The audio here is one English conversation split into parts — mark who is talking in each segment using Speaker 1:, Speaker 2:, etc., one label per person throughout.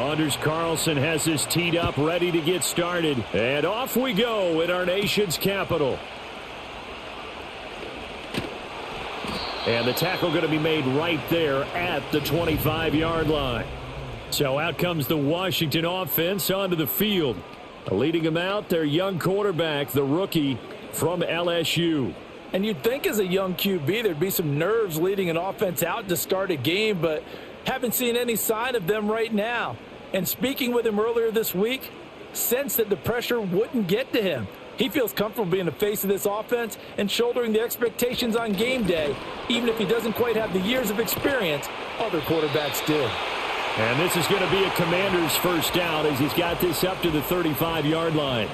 Speaker 1: Anders Carlson has this teed up, ready to get started. And off we go in our nation's capital. And the tackle going to be made right there at the 25-yard line. So out comes the Washington offense onto the field. Leading them out, their young quarterback, the rookie from LSU.
Speaker 2: And you'd think as a young QB there'd be some nerves leading an offense out to start a game, but haven't seen any sign of them right now. And speaking with him earlier this week, sensed that the pressure wouldn't get to him. He feels comfortable being the face of this offense and shouldering the expectations on game day, even if he doesn't quite have the years of experience other quarterbacks do.
Speaker 1: And this is going to be a Commander's first down as he's got this up to the 35-yard line.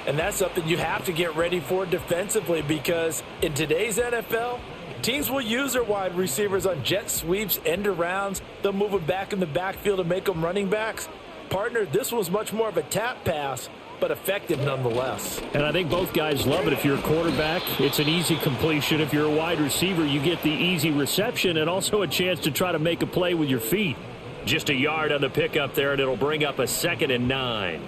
Speaker 2: And that's something you have to get ready for defensively, because in today's NFL, teams will use their wide receivers on jet sweeps, end arounds. They'll move them back in the backfield and make them running backs. Partner, this was much more of a tap pass, but effective nonetheless.
Speaker 1: And I think both guys love it. If you're a quarterback, it's an easy completion. If you're a wide receiver, you get the easy reception and also a chance to try to make a play with your feet. Just a yard on the pickup there, and it'll bring up a 2nd and 9.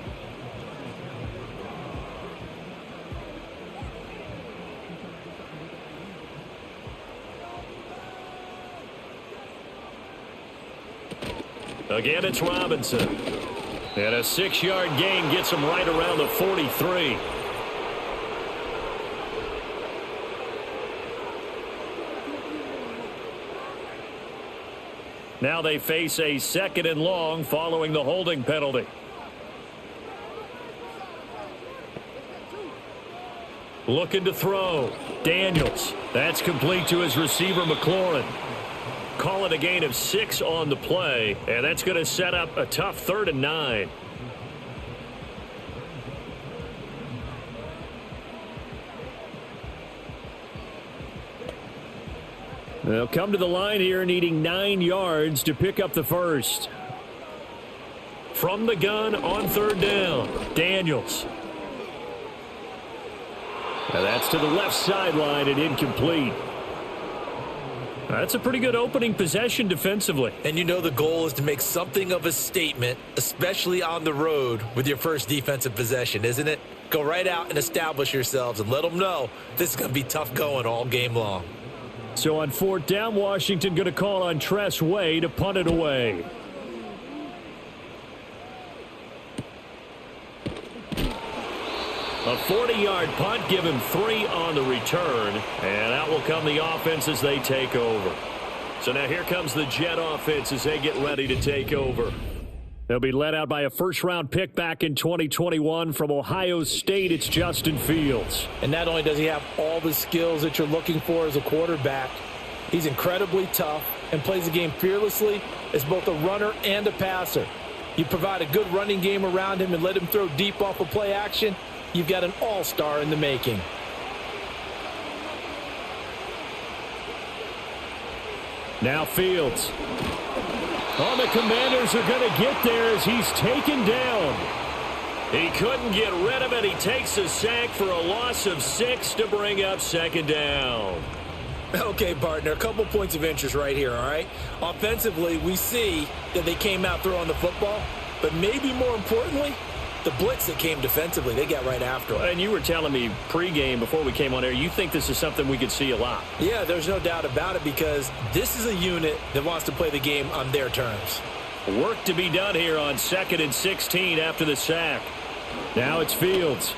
Speaker 1: Again, it's Robinson. And a 6-yard gain gets him right around the 43. Now they face a 2nd and long following the holding penalty. Looking to throw. Daniels. That's complete to his receiver, McLaurin. Call it a gain of 6 on the play, and that's going to set up a tough 3rd and 9. They'll come to the line here needing 9 yards to pick up the first. From the gun on 3rd down, Daniels. Now that's to the left sideline and incomplete. That's a pretty good opening possession defensively.
Speaker 2: And you know the goal is to make something of a statement, especially on the road with your first defensive possession, isn't it? Go right out and establish yourselves and let them know this is going to be tough going all game long.
Speaker 1: So on 4th down, Washington going to call on Tress Way to punt it away. A 40-yard punt, give him 3 on the return, and out will come the offense as they take over. So now here comes the Jet offense as they get ready to take over. They'll be led out by a first-round pick back in 2021 from Ohio State. It's Justin Fields.
Speaker 2: And not only does he have all the skills that you're looking for as a quarterback, he's incredibly tough and plays the game fearlessly as both a runner and a passer. You provide a good running game around him and let him throw deep off of play action, you've got an all-star in the making.
Speaker 1: Now Fields. Oh, the Commanders are going to get there as he's taken down. He couldn't get rid of it. He takes a sack for a loss of 6 to bring up 2nd down.
Speaker 2: Okay, partner, a couple points of interest right here, all right? Offensively, we see that they came out throwing the football, but maybe more importantly, the blitz that came defensively, they got right after it.
Speaker 1: And you were telling me pregame before we came on air, you think this is something we could see a lot.
Speaker 2: Yeah, there's no doubt about it, because this is a unit that wants to play the game on their terms.
Speaker 1: Work to be done here on 2nd and 16 after the sack. Now it's Fields.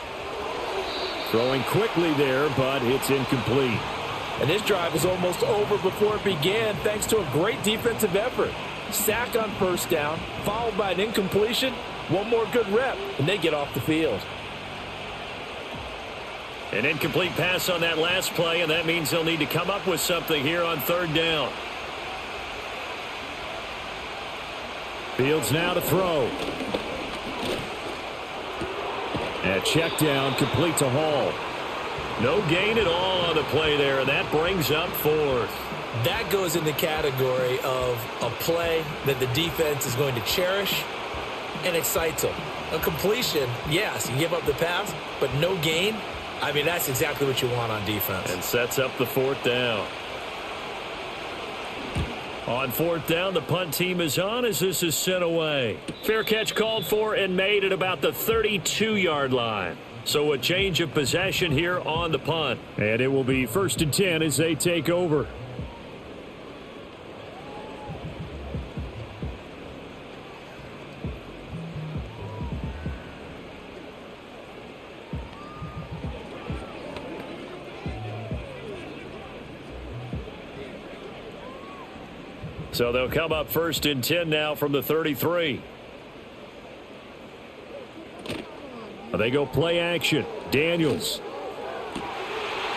Speaker 1: Throwing quickly there, but it's incomplete.
Speaker 2: And this drive was almost over before it began thanks to a great defensive effort. Sack on 1st down, followed by an incompletion. One more good rep, and they get off the field.
Speaker 1: An incomplete pass on that last play, and that means they'll need to come up with something here on 3rd down. Fields now to throw. And check down, complete to Hall. No gain at all on the play there, and that brings up 4th.
Speaker 2: That goes in the category of a play that the defense is going to cherish and excites them. A completion, yes, you give up the pass, but no gain. I mean, that's exactly what you want on defense.
Speaker 1: And sets up the 4th down. On fourth down, the punt team is on as this is sent away. Fair catch called for and made at about the 32-yard line. So a change of possession here on the punt. And it will be 1st and 10 as they take over. So they'll come up 1st and 10 now from the 33. They go play action. Daniels.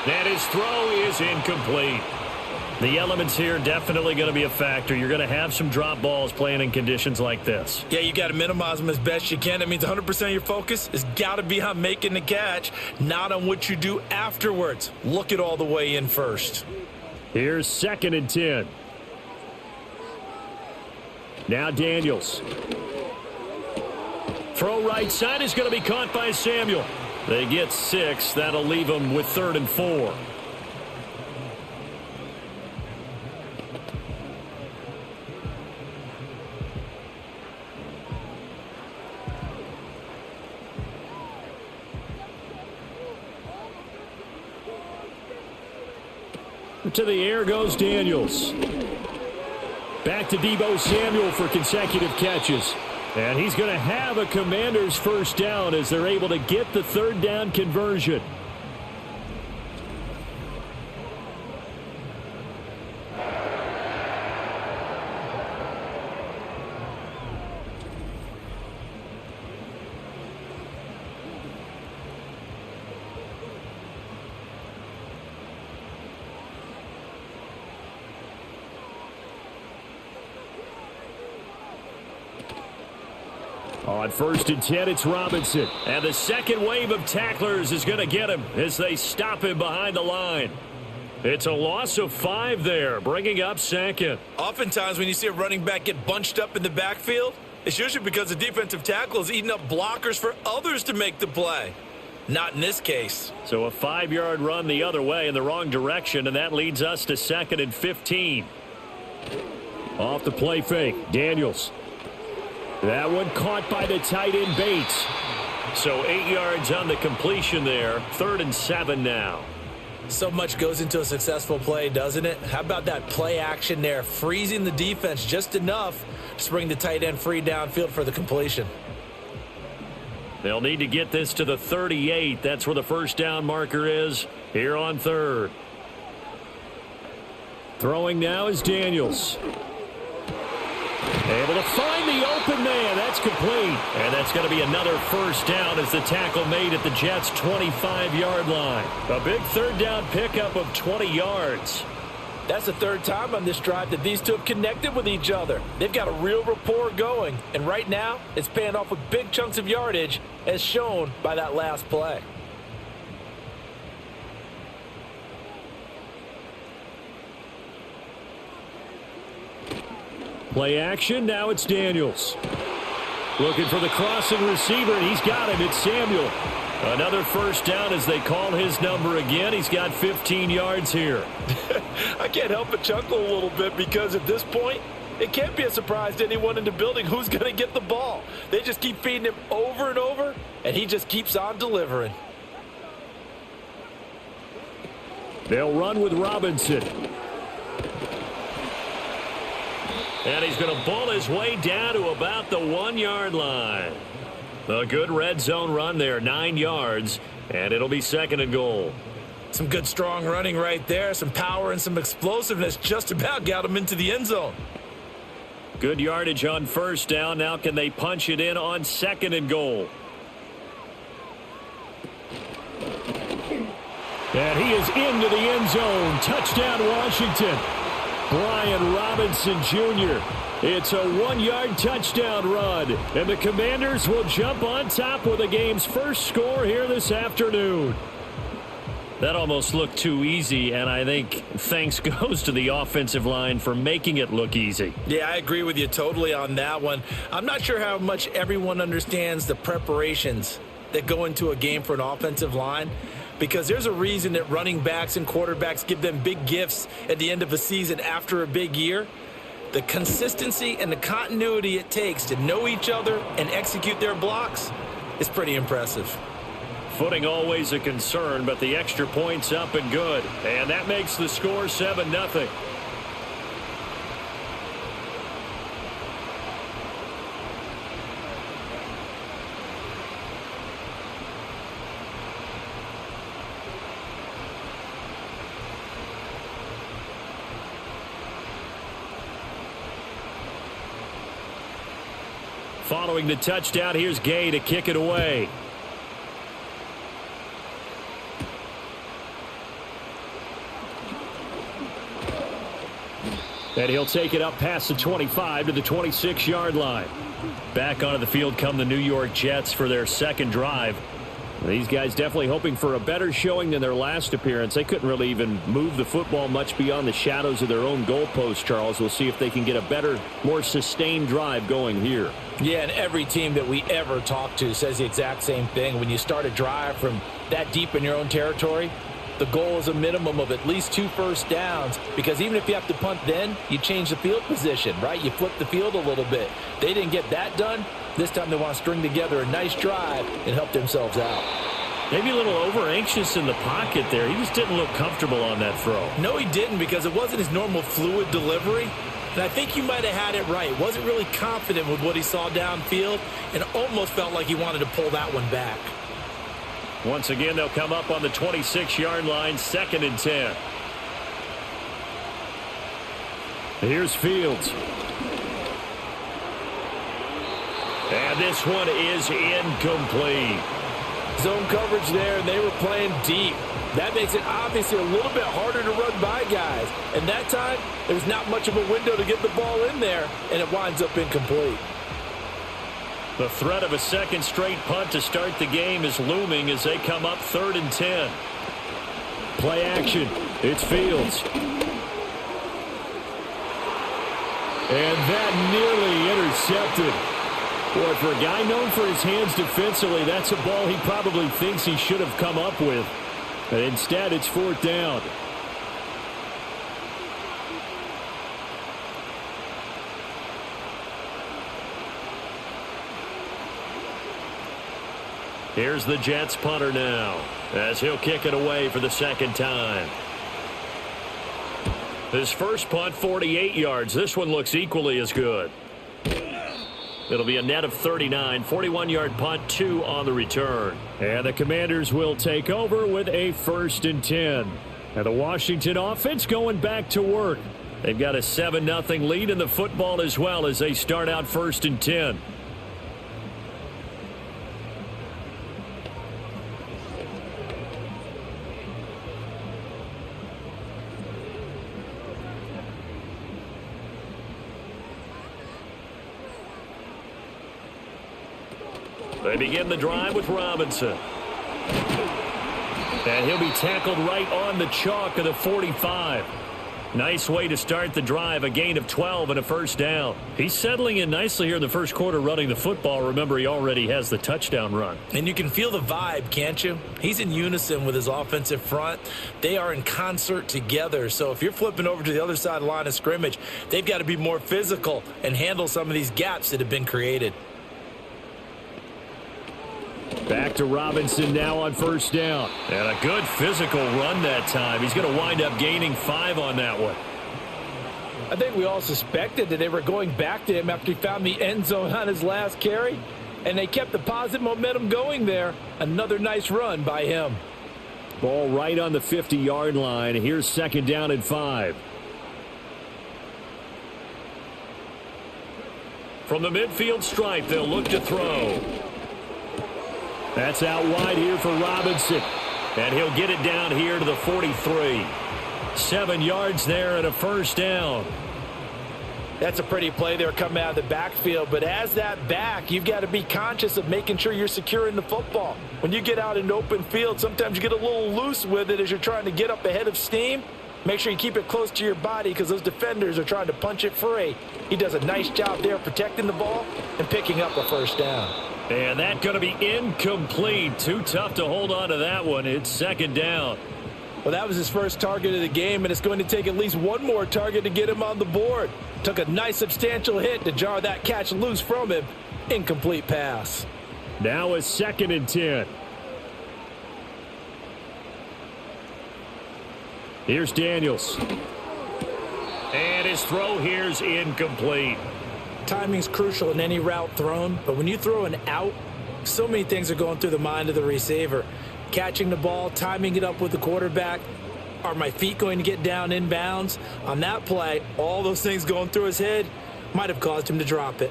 Speaker 1: And his throw is incomplete. The elements here definitely going to be a factor. You're going to have some drop balls playing in conditions like this.
Speaker 2: Yeah, you got to minimize them as best you can. That means 100% of your focus has got to be on making the catch, not on what you do afterwards. Look it all the way in first.
Speaker 1: Here's 2nd and 10. Now Daniels. Throw right side is going to be caught by Samuel. They get 6. That'll leave them with 3rd and 4. To the air goes Daniels. Back to Deebo Samuel for consecutive catches. And he's going to have a Commanders first down as they're able to get the 3rd down conversion. On 1st and 10, it's Robinson. And the second wave of tacklers is going to get him as they stop him behind the line. It's a loss of 5 there, bringing up 2nd.
Speaker 2: Oftentimes when you see a running back get bunched up in the backfield, it's usually because the defensive tackle is eating up blockers for others to make the play. Not in this case.
Speaker 1: So a 5-yard run the other way in the wrong direction, and that leads us to 2nd and 15. Off the play fake, Daniels. That one caught by the tight end Bates. So 8 yards on the completion there. 3rd and 7 now.
Speaker 2: So much goes into a successful play, doesn't it? How about that play action there? Freezing the defense just enough to bring the tight end free downfield for the completion.
Speaker 1: They'll need to get this to the 38. That's where the first down marker is here on 3rd. Throwing now is Daniels. Able to find the open man. That's complete. And that's going to be another first down as the tackle made at the Jets' 25-yard line. A big 3rd down pickup of 20 yards.
Speaker 2: That's the 3rd time on this drive that these two have connected with each other. They've got a real rapport going. And right now, it's paying off with big chunks of yardage as shown by that last play.
Speaker 1: Play action, now it's Daniels. Looking for the crossing receiver, and he's got him. It's Samuel. Another first down as they call his number again. He's got 15 yards here.
Speaker 2: I can't help but chuckle a little bit because at this point, it can't be a surprise to anyone in the building who's going to get the ball. They just keep feeding him over and over, and he just keeps on delivering.
Speaker 1: They'll run with Robinson. And he's going to ball his way down to about the 1-yard line. A good red zone run there, 9 yards, and it'll be 2nd and goal.
Speaker 2: Some good strong running right there, some power and some explosiveness just about got him into the end zone.
Speaker 1: Good yardage on first down. Now can they punch it in on 2nd and goal? And he is into the end zone. Touchdown, Washington. Brian Robinson Jr. It's a 1-yard touchdown run, and the Commanders will jump on top with the game's first score here this afternoon. That almost looked too easy, and I think thanks goes to the offensive line for making it look easy.
Speaker 2: Yeah, I agree with you totally on that one. I'm not sure how much everyone understands the preparations that go into a game for an offensive line, because there's a reason that running backs and quarterbacks give them big gifts at the end of a season after a big year. The consistency and the continuity it takes to know each other and execute their blocks is pretty impressive.
Speaker 1: Footing always a concern, but the extra point's up and good. And that makes the score 7-0. Following the touchdown, here's Gay to kick it away. And he'll take it up past the 25 to the 26-yard line. Back onto the field come the New York Jets for their second drive. These guys definitely hoping for a better showing than their last appearance. They couldn't really even move the football much beyond the shadows of their own goalpost, Charles. We'll see if they can get a better, more sustained drive going here.
Speaker 2: Yeah, and every team that we ever talk to says the exact same thing. When you start a drive from that deep in your own territory, the goal is a minimum of at least 2 first downs, because even if you have to punt then, you change the field position, right? You flip the field a little bit. They didn't get that done. This time they want to string together a nice drive and help themselves out.
Speaker 1: Maybe a little over-anxious in the pocket there. He just didn't look comfortable on that throw.
Speaker 2: No, he didn't, because it wasn't his normal fluid delivery. And I think you might have had it right. Wasn't really confident with what he saw downfield and almost felt like he wanted to pull that one back.
Speaker 1: Once again, they'll come up on the 26-yard line, 2nd and 10. Here's Fields. And this one is incomplete.
Speaker 2: Zone coverage there, and they were playing deep. That makes it obviously a little bit harder to run by guys. And that time, there's not much of a window to get the ball in there, and it winds up incomplete.
Speaker 1: The threat of a second straight punt to start the game is looming as they come up 3rd and 10. Play action. It's Fields. And that nearly intercepted. Boy, for a guy known for his hands defensively, that's a ball he probably thinks he should have come up with. But instead, it's 4th down. Here's the Jets punter now, as he'll kick it away for the second time. His first punt, 48 yards. This one looks equally as good. It'll be a net of 39, 41-yard punt, 2 on the return. And the Commanders will take over with a 1st and 10. And the Washington offense going back to work. They've got a 7-0 lead in the football as well as they start out 1st and 10. They begin the drive with Robinson. And he'll be tackled right on the chalk of the 45. Nice way to start the drive, a gain of 12 and a 1st down. He's settling in nicely here in the first quarter running the football. Remember, he already has the touchdown run.
Speaker 2: And you can feel the vibe, can't you? He's in unison with his offensive front. They are in concert together. So if you're flipping over to the other side of the line of scrimmage, they've got to be more physical and handle some of these gaps that have been created.
Speaker 1: Back to Robinson now on 1st down. And a good physical run that time. He's going to wind up gaining 5 on that one.
Speaker 2: I think we all suspected that they were going back to him after he found the end zone on his last carry. And they kept the positive momentum going there. Another nice run by him.
Speaker 1: Ball right on the 50-yard line. Here's 2nd down and 5. From the midfield stripe, they'll look to throw. That's out wide here for Robinson. And he'll get it down here to the 43. 7 yards there and a 1st down.
Speaker 2: That's a pretty play there coming out of the backfield. But as that back, you've got to be conscious of making sure you're securing the football. When you get out in open field, sometimes you get a little loose with it as you're trying to get up ahead of steam. Make sure you keep it close to your body because those defenders are trying to punch it free. He does a nice job there protecting the ball and picking up a 1st down.
Speaker 1: And that's going to be incomplete. Too tough to hold on to that one. It's 2nd down.
Speaker 2: Well, that was his first target of the game, and it's going to take at least one more target to get him on the board. Took a nice substantial hit to jar that catch loose from him. Incomplete pass.
Speaker 1: Now a 2nd and 10. Here's Daniels. And his throw here's incomplete.
Speaker 2: Timing's crucial in any route thrown, but when you throw an out, so many things are going through the mind of the receiver. Catching the ball, timing it up with the quarterback. Are my feet going to get down inbounds? On that play, all those things going through his head might have caused him to drop it.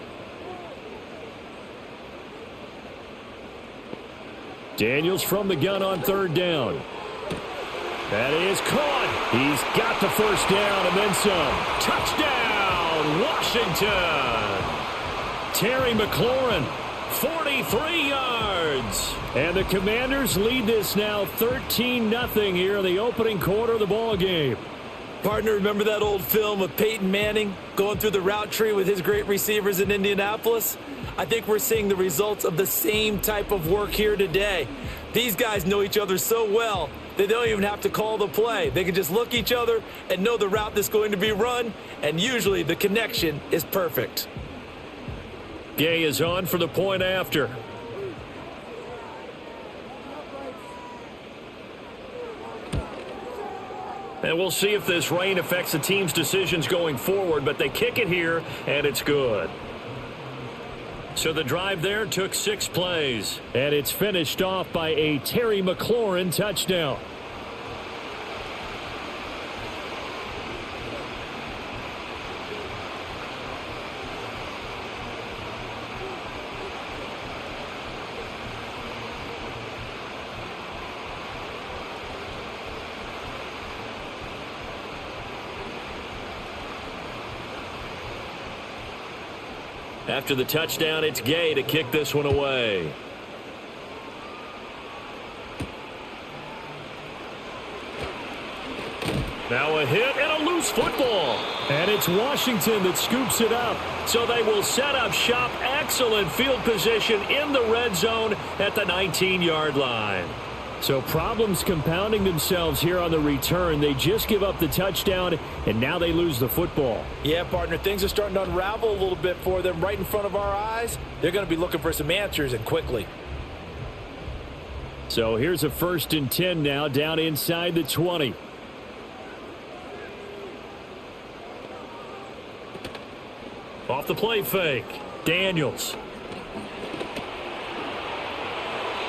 Speaker 1: Daniels from the gun on 3rd down. That is caught. He's got the first down and then some. Touchdown, Washington. Terry McLaurin, 43 yards. And the Commanders lead this now 13-0 here in the opening quarter of the ball game.
Speaker 2: Partner, remember that old film of Peyton Manning going through the route tree with his great receivers in Indianapolis? I think we're seeing the results of the same type of work here today. These guys know each other so well that they don't even have to call the play. They can just look each other and know the route that's going to be run, and usually the connection is perfect.
Speaker 1: Gay is on for the point after. And we'll see if this rain affects the team's decisions going forward, but they kick it here, and it's good. So the drive there took 6 plays, and it's finished off by a Terry McLaurin touchdown. After the touchdown, it's Gay to kick this one away. Now a hit and a loose football. And it's Washington that scoops it up. So they will set up shop. Excellent field position in the red zone at the 19-yard line. So problems compounding themselves here on the return. They just give up the touchdown, and now they lose the football.
Speaker 2: Yeah, partner, things are starting to unravel a little bit for them right in front of our eyes. They're going to be looking for some answers, and quickly.
Speaker 1: So here's a 1st and 10 now, down inside the 20. Off the play fake, Daniels.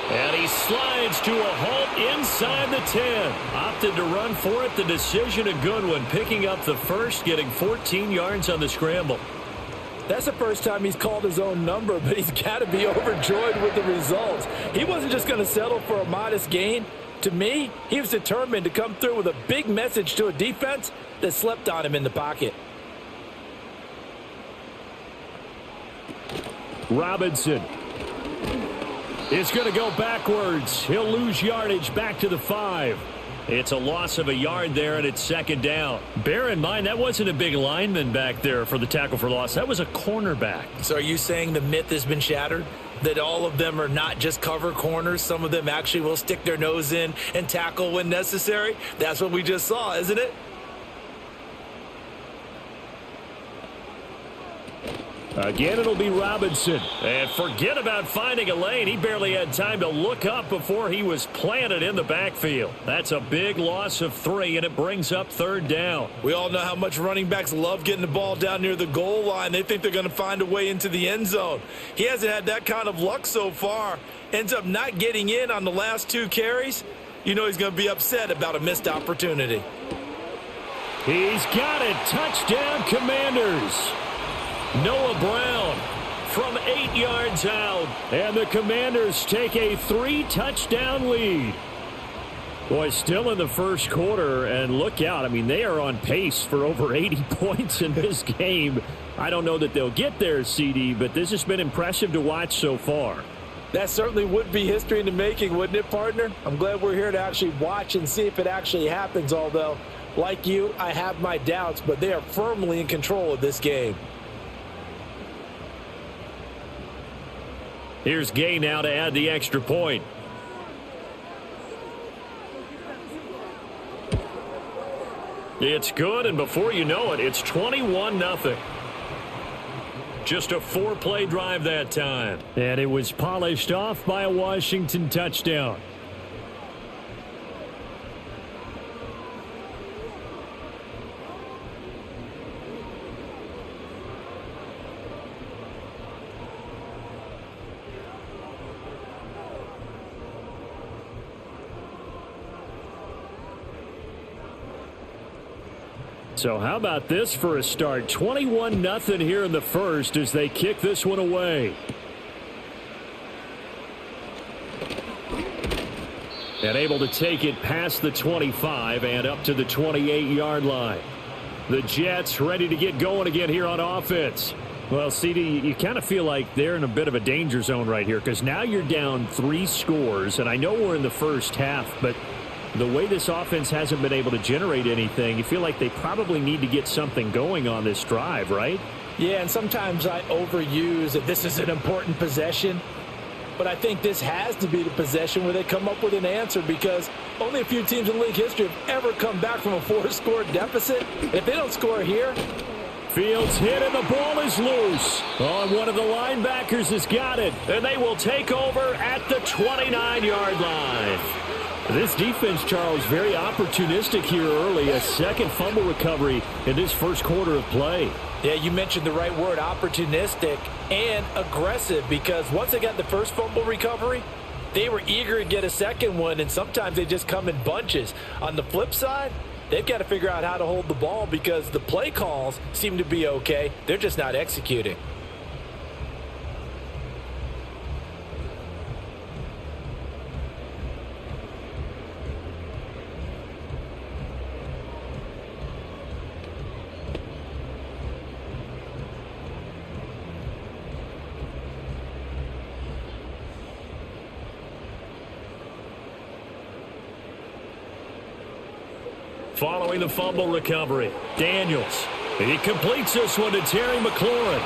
Speaker 1: And he slides to a halt inside the 10. Opted to run for it. The decision a good one. Picking up the first, getting 14 yards on the scramble.
Speaker 2: That's the first time he's called his own number, but he's got to be overjoyed with the results. He wasn't just going to settle for a modest gain. To me, he was determined to come through with a big message to a defense that slept on him in the pocket.
Speaker 1: Robinson is going to go backwards. He'll lose yardage back to the 5. It's a loss of a yard there, and it's 2nd down. Bear in mind, that wasn't a big lineman back there for the tackle for loss. That was a cornerback.
Speaker 2: So are you saying the myth has been shattered? That all of them are not just cover corners? Some of them actually will stick their nose in and tackle when necessary? That's what we just saw, isn't it?
Speaker 1: Again, it'll be Robinson. And forget about finding a lane. He barely had time to look up before he was planted in the backfield. That's a big loss of 3, and it brings up 3rd down.
Speaker 2: We all know how much running backs love getting the ball down near the goal line. They think they're going to find a way into the end zone. He hasn't had that kind of luck so far. Ends up not getting in on the last 2 carries. You know he's going to be upset about a missed opportunity.
Speaker 1: He's got it. Touchdown, Commanders. Noah Brown from 8 yards out, and the Commanders take a 3-touchdown lead. Boy, still in the first quarter, and look out. I mean, they are on pace for over 80 points in this game. I don't know that they'll get there, CD, but this has been impressive to watch so far.
Speaker 2: That certainly would be history in the making, wouldn't it, partner? I'm glad we're here to actually watch and see if it actually happens, although, like you, I have my doubts, but they are firmly in control of this game.
Speaker 1: Here's Gay now to add the extra point. It's good, and before you know it, it's 21-0. Just a 4-play drive that time.
Speaker 3: And it was polished off by a Washington touchdown.
Speaker 1: So how about this for a start? 21-0 here in the first as they kick this one away. And able to take it past the 25 and up to the 28-yard line. The Jets ready to get going again here on offense. Well, CD, you kind of feel like they're in a bit of a danger zone right here because now you're down 3 scores, and I know we're in the first half, but the way this offense hasn't been able to generate anything, you feel like they probably need to get something going on this drive, right?
Speaker 2: Yeah, and sometimes I overuse that this is an important possession. But I think this has to be the possession where they come up with an answer because only a few teams in league history have ever come back from a 4-score deficit. If they don't score here.
Speaker 1: Fields hit and the ball is loose. Oh, one of the linebackers has got it. And they will take over at the 29-yard line. This defense, Charles, very opportunistic here early. A second fumble recovery in this first quarter of play.
Speaker 2: Yeah, you mentioned the right word, opportunistic and aggressive, because once they got the first fumble recovery, they were eager to get a second one, and sometimes they just come in bunches. On the flip side, they've got to figure out how to hold the ball because the play calls seem to be okay. They're just not executing.
Speaker 1: Following the fumble recovery, Daniels. He completes this one to Terry McLaurin.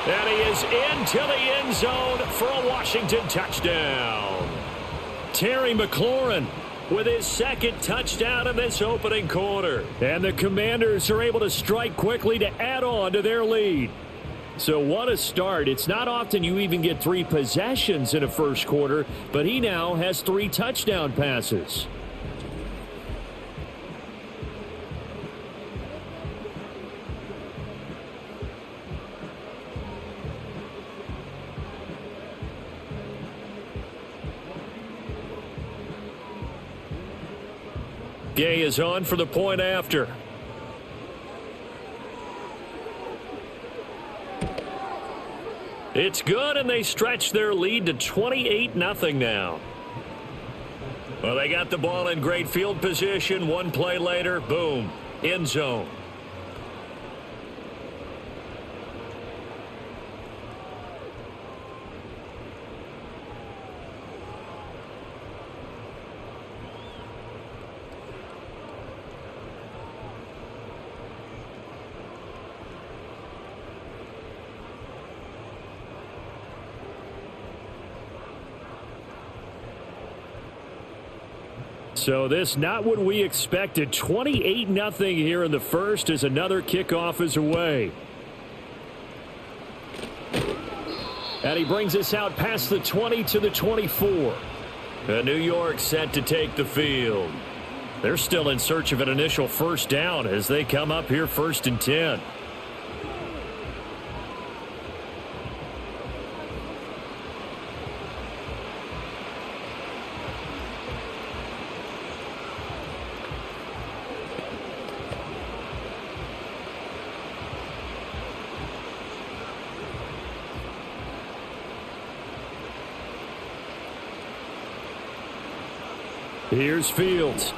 Speaker 1: And he is into the end zone for a Washington touchdown. Terry McLaurin with his second touchdown in this opening quarter. And the Commanders are able to strike quickly to add on to their lead. So what a start. It's not often you even get 3 possessions in a first quarter, but he now has 3 touchdown passes. Gay is on for the point after. It's good, and they stretch their lead to 28-0 now. Well, they got the ball in great field position. One play later, boom, end zone. So this not what we expected. 28-0 here in the first as another kickoff is away. And he brings us out past the 20 to the 24. And New York set to take the field. They're still in search of an initial first down as they come up here 1st and 10. Here's Fields.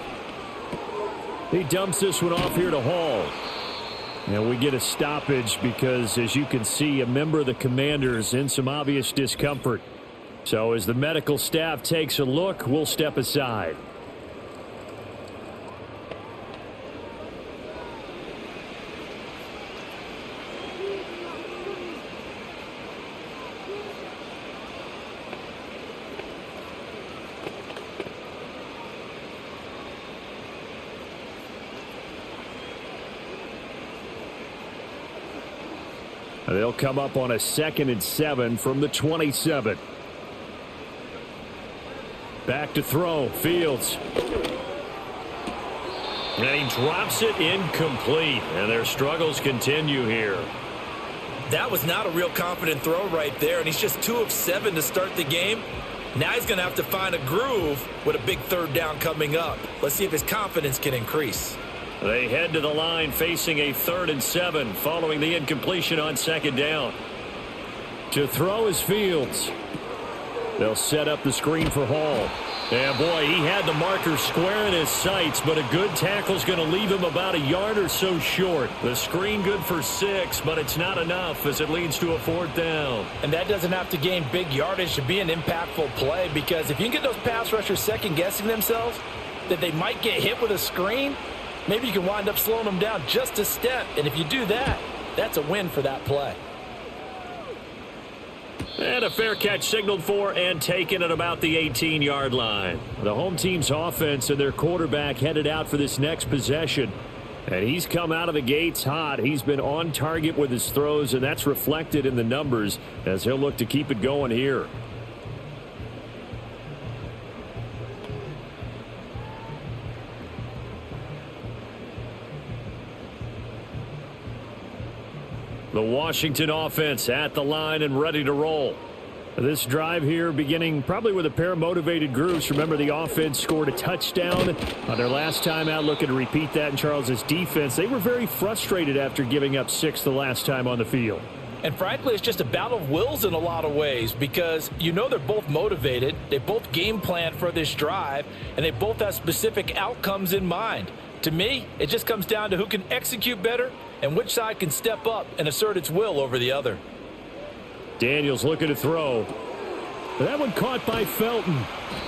Speaker 1: He dumps this one off here to Hall. And we get a stoppage because, as you can see, a member of the Commanders in some obvious discomfort. So as the medical staff takes a look, we'll step aside.
Speaker 3: They'll come up on a 2nd and 7 from the 27. Back to throw. Fields.
Speaker 1: And he drops it incomplete. And their struggles continue here.
Speaker 2: That was not a real confident throw right there, and he's just 2 of 7 to start the game. Now he's going to have to find a groove with a big 3rd down coming up. Let's see if his confidence can increase.
Speaker 1: They head to the line facing a 3rd and 7 following the incompletion on 2nd down.
Speaker 3: To throw is Fields. They'll set up the screen for Hall.
Speaker 1: Yeah, boy, he had the marker square in his sights, but a good tackle's going to leave him about a yard or so short. The screen good for 6, but it's not enough as it leads to a 4th down.
Speaker 2: And that doesn't have to gain big yardage to be an impactful play, because if you can get those pass rushers second-guessing themselves that they might get hit with a screen, maybe you can wind up slowing them down just a step. And if you do that, that's a win for that play.
Speaker 1: And a fair catch signaled for and taken at about the 18-yard line.
Speaker 3: The home team's offense and their quarterback headed out for this next possession. And he's come out of the gates hot. He's been on target with his throws, and that's reflected in the numbers as he'll look to keep it going here.
Speaker 1: The Washington offense at the line and ready to roll.
Speaker 3: This drive here beginning probably with a pair of motivated groups. Remember, the offense scored a touchdown on their last time out, looking to repeat that in Charles's defense. They were very frustrated after giving up 6 the last time on the field.
Speaker 2: And frankly, it's just a battle of wills in a lot of ways, because you know they're both motivated, they both game plan for this drive, and they both have specific outcomes in mind. To me, it just comes down to who can execute better and which side can step up and assert its will over the other.
Speaker 3: Daniels looking to throw. That one caught by Felton.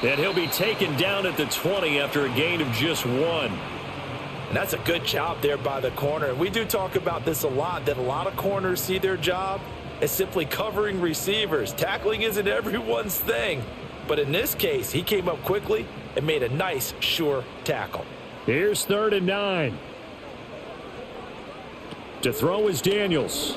Speaker 1: And he'll be taken down at the 20 after a gain of just 1.
Speaker 2: And that's a good job there by the corner. And we do talk about this a lot, that a lot of corners see their job as simply covering receivers. Tackling isn't everyone's thing. But in this case, he came up quickly and made a nice, sure tackle.
Speaker 3: Here's 3rd and 9. To throw is Daniels.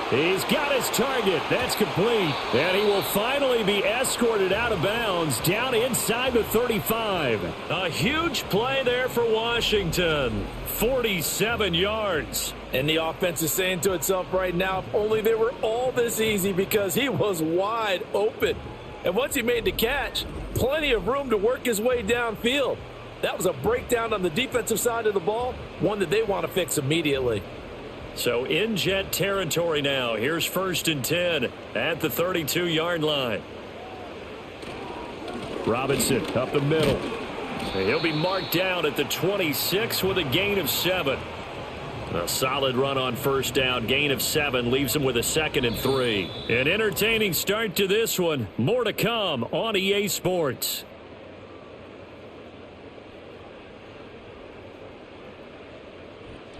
Speaker 3: He's got his target. That's complete. And he will finally be escorted out of bounds down inside the 35.
Speaker 1: A huge play there for Washington. 47 yards.
Speaker 2: And the offense is saying to itself right now, if only they were all this easy, because he was wide open. And once he made the catch, plenty of room to work his way downfield. That was a breakdown on the defensive side of the ball, one that they want to fix immediately.
Speaker 1: So in Jet territory now. Here's 1st and 10 at the 32-yard line.
Speaker 3: Robinson up the middle.
Speaker 1: He'll be marked down at the 26 with a gain of 7. A solid run on 1st down. Gain of 7 leaves him with a 2nd and 3. An entertaining start to this one. More to come on EA Sports.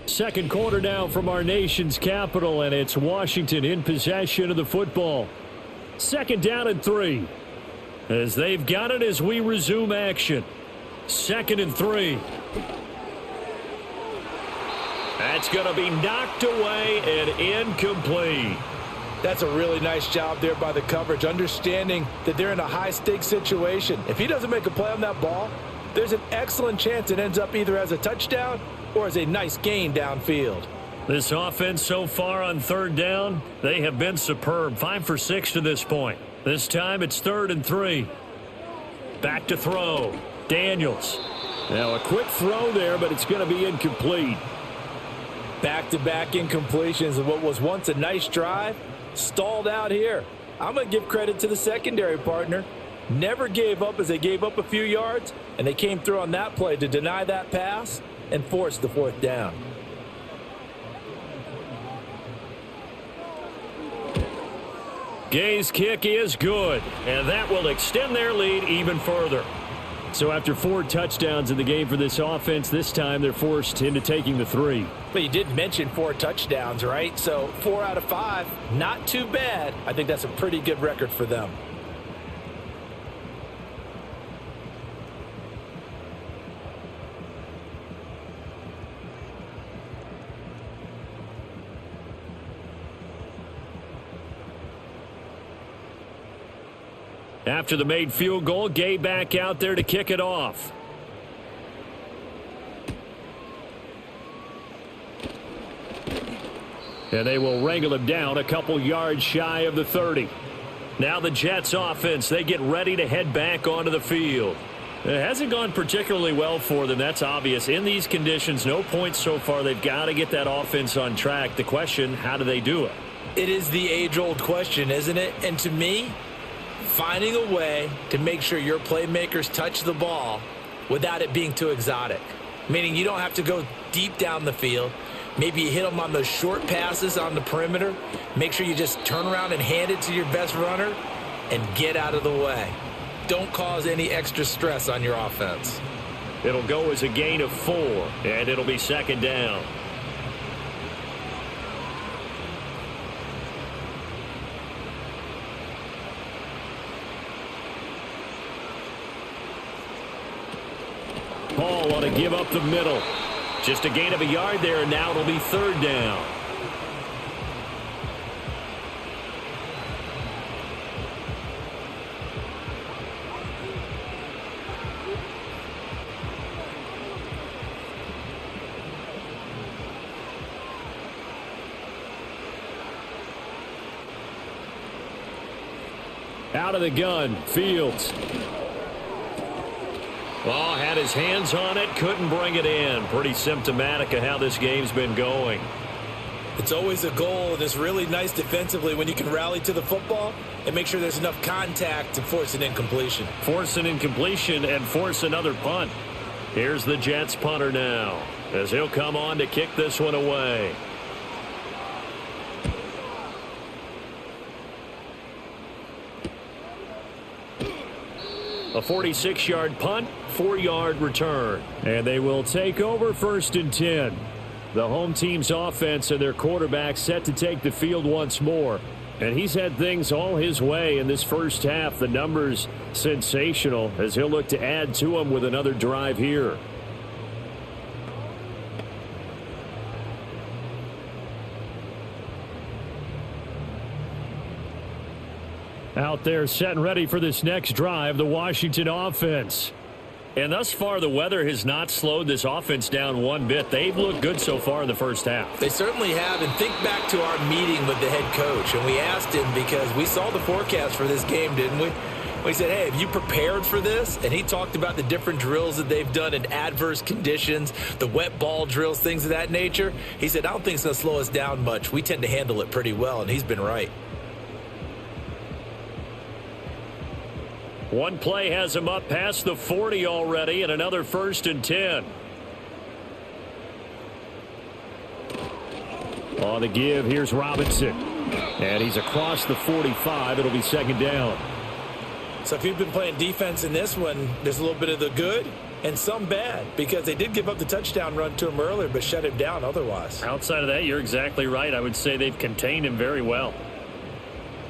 Speaker 3: Second quarter now from our nation's capital, and it's Washington in possession of the football. 2nd down and 3.
Speaker 1: As they've got it as we resume action. 2nd and 3. That's going to be knocked away and incomplete.
Speaker 2: That's a really nice job there by the coverage, understanding that they're in a high-stakes situation. If he doesn't make a play on that ball, there's an excellent chance it ends up either as a touchdown or as a nice gain downfield.
Speaker 1: This offense so far on 3rd down, they have been superb. 5 for 6 to this point. This time it's 3rd and 3. Back to throw. Daniels.
Speaker 3: Now a quick throw there, but it's going to be incomplete.
Speaker 2: Back-to-back incompletions of what was once a nice drive, stalled out here. I'm going to give credit to the secondary partner. Never gave up as they gave up a few yards, and they came through on that play to deny that pass and force the 4th down.
Speaker 1: Gay's kick is good, and that will extend their lead even further.
Speaker 3: So after 4 touchdowns in the game for this offense, this time they're forced into taking the 3.
Speaker 2: But you did mention 4 touchdowns, right? So 4 out of 5, not too bad. I think that's a pretty good record for them.
Speaker 1: After the made field goal, Gay back out there to kick it off. And they will wrangle him down a couple yards shy of the 30. Now the Jets offense, they get ready to head back onto the field. It hasn't gone particularly well for them, that's obvious. In these conditions, no points so far. They've got to get that offense on track. The question, how do they do it?
Speaker 2: It is the age-old question, isn't it? And to me, finding a way to make sure your playmakers touch the ball without it being too exotic. Meaning you don't have to go deep down the field. Maybe you hit them on those short passes on the perimeter. Make sure you just turn around and hand it to your best runner and get out of the way. Don't cause any extra stress on your offense.
Speaker 1: It'll go as a gain of 4, and it'll be second down. Ball on a give up the middle. Just a gain of a yard there, and now it'll be third down. Out of the gun, Fields. Well, had his hands on it, couldn't bring it in. Pretty symptomatic of how this game's been going.
Speaker 2: It's always a goal, and it's really nice defensively when you can rally to the football and make sure there's enough contact to force an incompletion.
Speaker 1: Force an incompletion and force another punt. Here's the Jets punter now, as he'll come on to kick this one away. A 46-yard punt, 4-yard return. And they will take over 1st and 10. The home team's offense and their quarterback set to take the field once more. And he's had things all his way in this first half. The numbers sensational as he'll look to add to them with another drive here. Out there set and ready for this next drive, the Washington offense. And thus far, the weather has not slowed this offense down one bit. They've looked good so far in the first half.
Speaker 2: They certainly have. And think back to our meeting with the head coach. And we asked him because we saw the forecast for this game, didn't we? We said, hey, have you prepared for this? And he talked about the different drills that they've done in adverse conditions, the wet ball drills, things of that nature. He said, I don't think it's going to slow us down much. We tend to handle it pretty well, and he's been right.
Speaker 1: One play has him up past the 40 already, and another 1st and 10. On the give, here's Robinson. And he's across the 45. It'll be second down.
Speaker 2: So if you've been playing defense in this one, there's a little bit of the good and some bad, because they did give up the touchdown run to him earlier, but shut him down otherwise.
Speaker 3: Outside of that, you're exactly right. I would say they've contained him very well.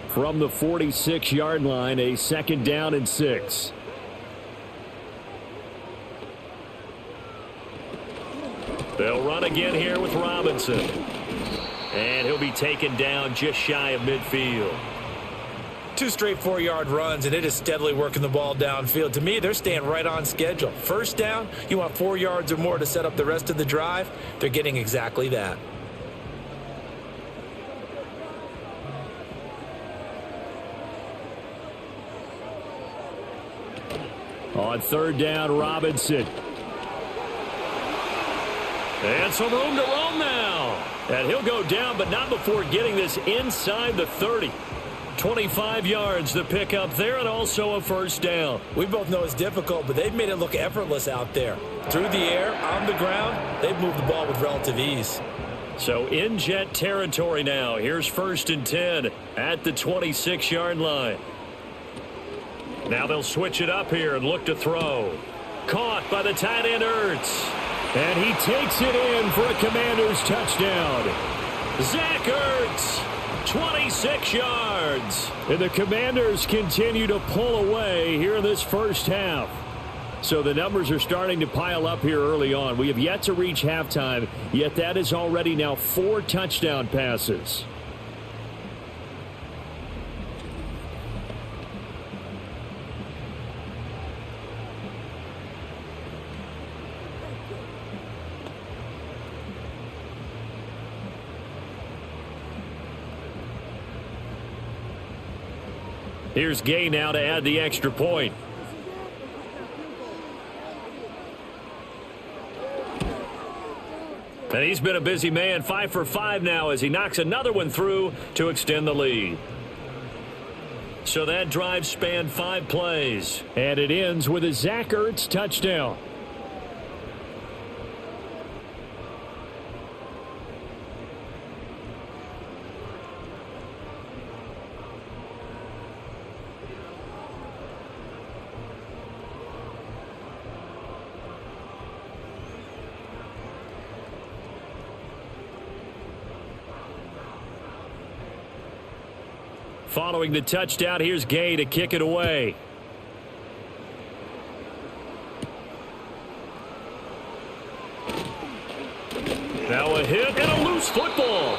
Speaker 1: From the 46-yard line, a 2nd down and 6. They'll run again here with Robinson. And he'll be taken down just shy of midfield.
Speaker 2: 2 straight 4-yard runs, and it is steadily working the ball downfield. To me, they're staying right on schedule. First down, you want 4 yards or more to set up the rest of the drive. They're getting exactly that.
Speaker 1: On 3rd down, Robinson. And some room to roam now. And he'll go down, but not before getting this inside the 30. 25 yards to pick up there, and also a 1st down.
Speaker 2: We both know it's difficult, but they've made it look effortless out there. Through the air, on the ground, they've moved the ball with relative ease.
Speaker 1: So in Jet territory now. Here's 1st and 10 at the 26-yard line. Now they'll switch it up here and look to throw. Caught by the tight end, Ertz. And he takes it in for a Commanders touchdown. Zach Ertz, 26 yards. And the Commanders continue to pull away here in this first half. So the numbers are starting to pile up here early on. We have yet to reach halftime, yet that is already now 4 touchdown passes. Here's Gay now to add the extra point. And he's been a busy man, 5 for 5 now as he knocks another one through to extend the lead. So that drive spanned 5 plays.
Speaker 3: And it ends with a Zach Ertz touchdown.
Speaker 1: Following the touchdown, here's Gay to kick it away. Now a hit and a loose football.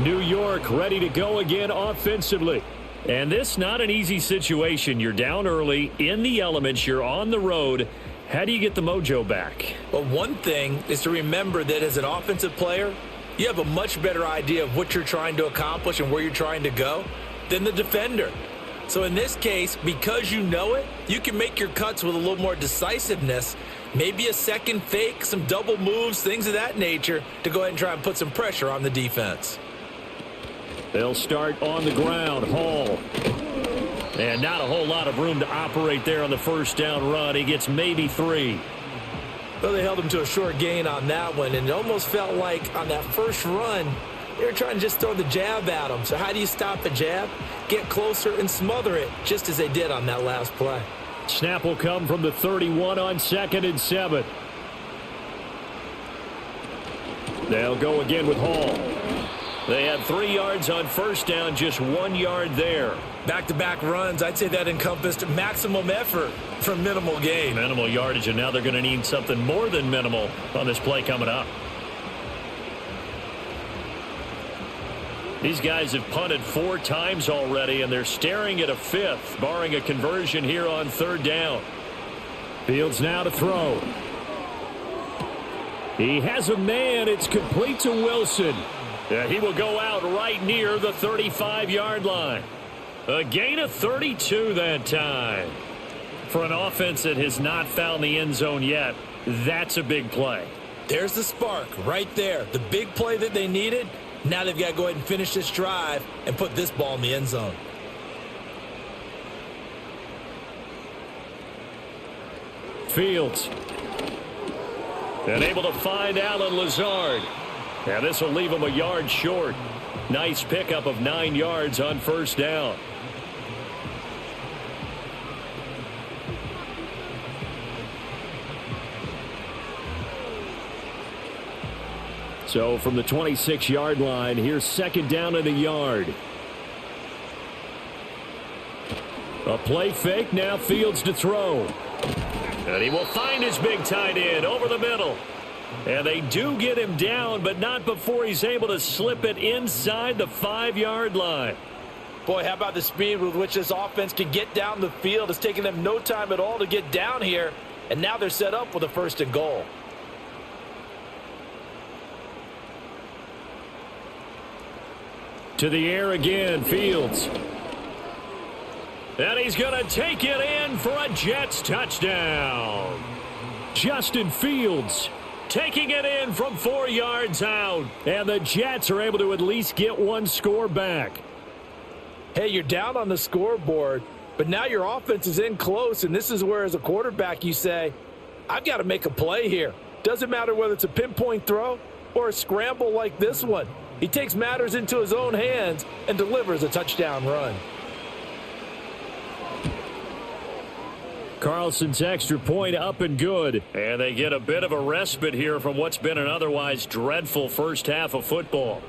Speaker 3: New York ready to go again offensively.
Speaker 1: And this not an easy situation. You're down early, in the elements, you're on the road. How do you get the mojo back?
Speaker 2: Well, one thing is to remember that as an offensive player, you have a much better idea of what you're trying to accomplish and where you're trying to go than the defender. So in this case, because you know it, you can make your cuts with a little more decisiveness, maybe a second fake, some double moves, things of that nature to go ahead and try and put some pressure on the defense.
Speaker 3: They'll start on the ground. Hall.
Speaker 1: And not a whole lot of room to operate there on the first down run. He gets maybe 3.
Speaker 2: Well, they held him to a short gain on that one, and it almost felt like on that first run, they were trying to just throw the jab at him. So how do you stop a jab? Get closer and smother it, just as they did on that last play.
Speaker 3: Snap will come from the 31 on 2nd and 7. They'll go again with Hall.
Speaker 1: They had 3 yards on first down, just 1 yard there.
Speaker 2: Back-to-back runs, I'd say that encompassed maximum effort for minimal gain.
Speaker 1: Minimal yardage, and now they're going to need something more than minimal on this play coming up. These guys have punted 4 times already, and they're staring at a 5th, barring a conversion here on 3rd down.
Speaker 3: Fields now to throw. He has a man. It's complete to Wilson.
Speaker 1: Yeah, he will go out right near the 35-yard line. A gain of 32 that time. For an offense that has not found the end zone yet, that's a big play.
Speaker 2: There's the spark right there. The big play that they needed. Now they've got to go ahead and finish this drive and put this ball in the end zone.
Speaker 3: Fields.
Speaker 1: And able to find Allen Lazard. And this will leave him a yard short. Nice pickup of 9 yards on first down.
Speaker 3: So from the 26-yard line, here's 2nd down and a yard. A play fake, now Fields to throw.
Speaker 1: And he will find his big tight end over the middle. And they do get him down, but not before he's able to slip it inside the 5-yard line.
Speaker 2: Boy, how about the speed with which this offense can get down the field? It's taken them no time at all to get down here, and now they're set up with a 1st and goal.
Speaker 3: To the air again, Fields.
Speaker 1: And he's going to take it in for a Jets touchdown.
Speaker 3: Justin Fields
Speaker 1: taking it in from 4 yards out.
Speaker 3: And the Jets are able to at least get 1 score back.
Speaker 2: Hey, you're down on the scoreboard, but now your offense is in close, and this is where, as a quarterback, you say, I've got to make a play here. Doesn't matter whether it's a pinpoint throw or a scramble like this one. He takes matters into his own hands and delivers a touchdown run.
Speaker 3: Carlson's extra point up and good.
Speaker 1: And they get a bit of a respite here from what's been an otherwise dreadful first half of football.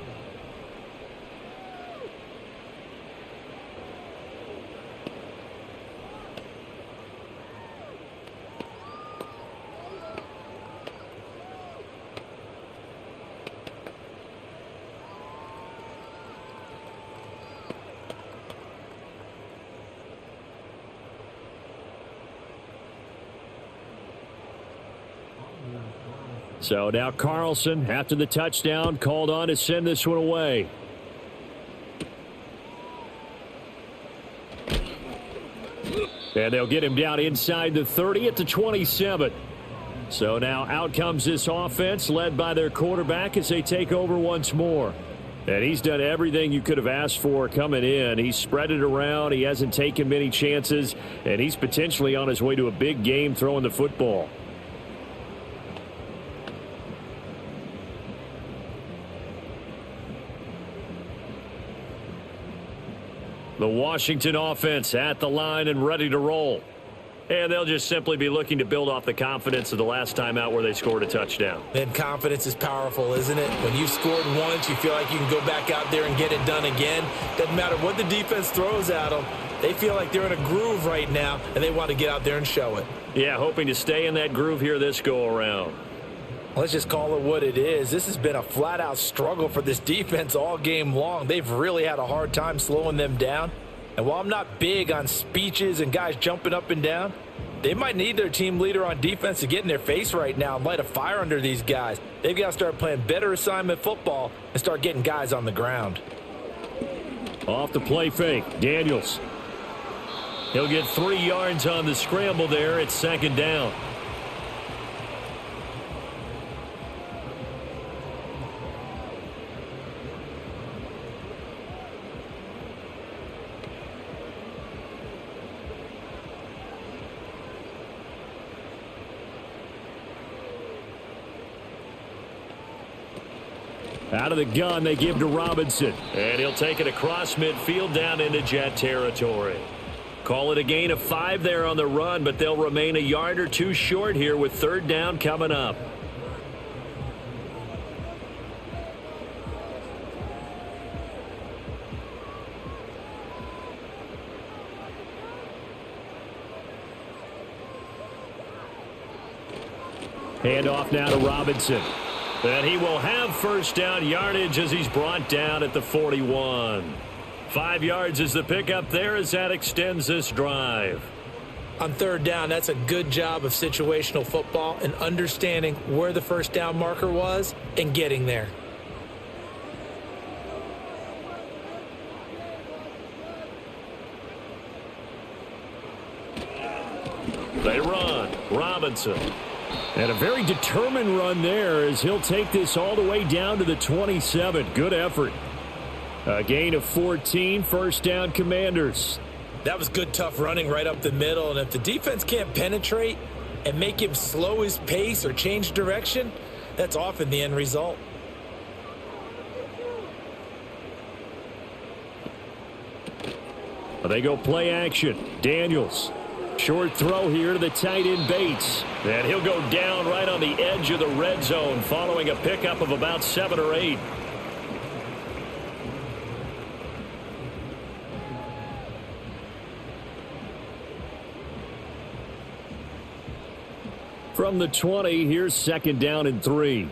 Speaker 3: So now Carlson, after the touchdown, called on to send this one away. And they'll get him down inside the 30 at the 27. So now out comes this offense led by their quarterback as they take over once more. And he's done everything you could have asked for coming in. He's spread it around. He hasn't taken many chances. And he's potentially on his way to a big game throwing the football. The Washington offense at the line and ready to roll. And they'll just simply be looking to build off the confidence of the last time out where they scored a touchdown.
Speaker 2: And confidence is powerful, isn't it? When you've scored once, you feel like you can go back out there and get it done again. Doesn't matter what the defense throws at them. They feel like they're in a groove right now, and they want to get out there and show it.
Speaker 1: Yeah, hoping to stay in that groove here this go-around.
Speaker 2: Let's just call it what it is. This has been a flat-out struggle for this defense all game long. They've really had a hard time slowing them down. And while I'm not big on speeches and guys jumping up and down, they might need their team leader on defense to get in their face right now and light a fire under these guys. They've got to start playing better assignment football and start getting guys on the ground.
Speaker 3: Off the play fake, Daniels.
Speaker 1: He'll get 3 yards on the scramble there. It's second down.
Speaker 3: Out of the gun, they give to Robinson.
Speaker 1: And he'll take it across midfield down into Jet territory. Call it a gain of 5 there on the run, but they'll remain a yard or 2 short here with third down coming up.
Speaker 3: Handoff now to Robinson.
Speaker 1: And he will have first down yardage as he's brought down at the 41. 5 yards is the pickup there as that extends this drive.
Speaker 2: On third down, that's a good job of situational football and understanding where the first down marker was and getting there.
Speaker 1: They run. Robinson.
Speaker 3: And a very determined run there as he'll take this all the way down to the 27. Good effort. A gain of 14, first down Commanders.
Speaker 2: That was good, tough running right up the middle. And if the defense can't penetrate and make him slow his pace or change direction, that's often the end result.
Speaker 3: They go play action. Daniels. Short throw here to the tight end Bates.
Speaker 1: And he'll go down right on the edge of the red zone following a pickup of about 7 or 8.
Speaker 3: From the 20, here's second down and 3.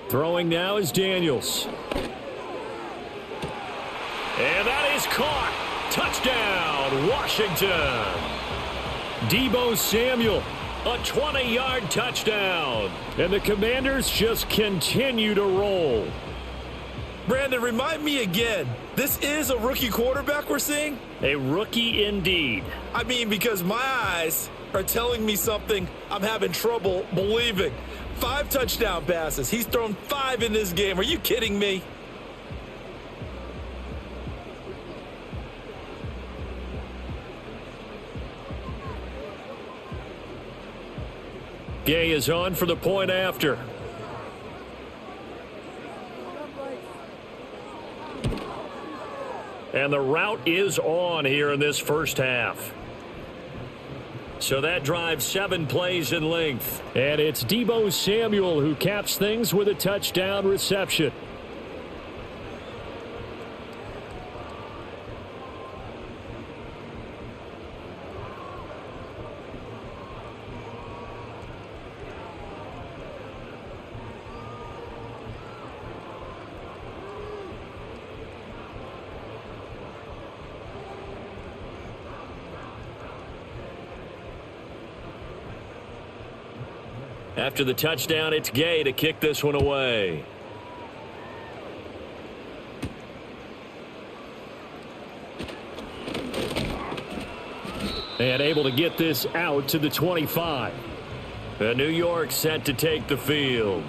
Speaker 3: Throwing now is Daniels.
Speaker 1: And that is caught. Touchdown, Washington.
Speaker 3: Deebo Samuel.
Speaker 1: A 20-yard touchdown.
Speaker 3: And the Commanders just continue to roll.
Speaker 2: Brandon, remind me again, this is a rookie quarterback we're seeing?
Speaker 1: A rookie indeed.
Speaker 2: I mean, because my eyes are telling me something I'm having trouble believing. 5 touchdown passes. He's thrown 5 in this game. Are you kidding me?
Speaker 1: Gay is on for the point after. And the route is on here in this first half. So that drives 7 plays in length.
Speaker 3: And it's Deebo Samuel who caps things with a touchdown reception.
Speaker 1: After the touchdown, it's Gay to kick this one away.
Speaker 3: And able to get this out to the 25.
Speaker 1: And New York set to take the field.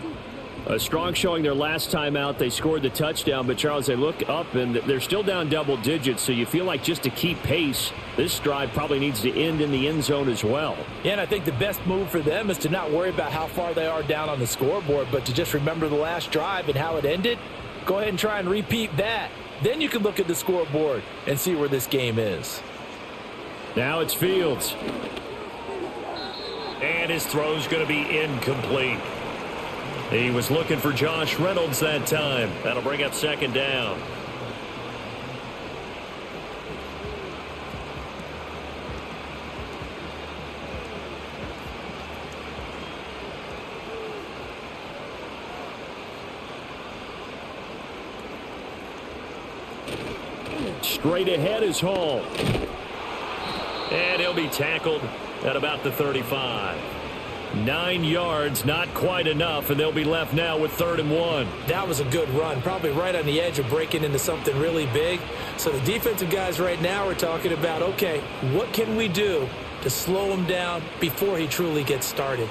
Speaker 3: A strong showing their last time out. They scored the touchdown, but Charles, they look up and they're still down double digits, so you feel like just to keep pace, this drive probably needs to end in the end zone as well.
Speaker 2: Yeah, and I think the best move for them is to not worry about how far they are down on the scoreboard, but to just remember the last drive and how it ended. Go ahead and try and repeat that. Then you can look at the scoreboard and see where this game is.
Speaker 3: Now it's Fields.
Speaker 1: And his throw's going to be incomplete. He was looking for Josh Reynolds that time. That'll bring up second down.
Speaker 3: Straight ahead is Hall.
Speaker 1: And he'll be tackled at about the 35. 9 yards, not quite enough, and they'll be left now with 3rd and 1.
Speaker 2: That was a good run, probably right on the edge of breaking into something really big. So the defensive guys right now are talking about, okay, what can we do to slow him down before he truly gets started?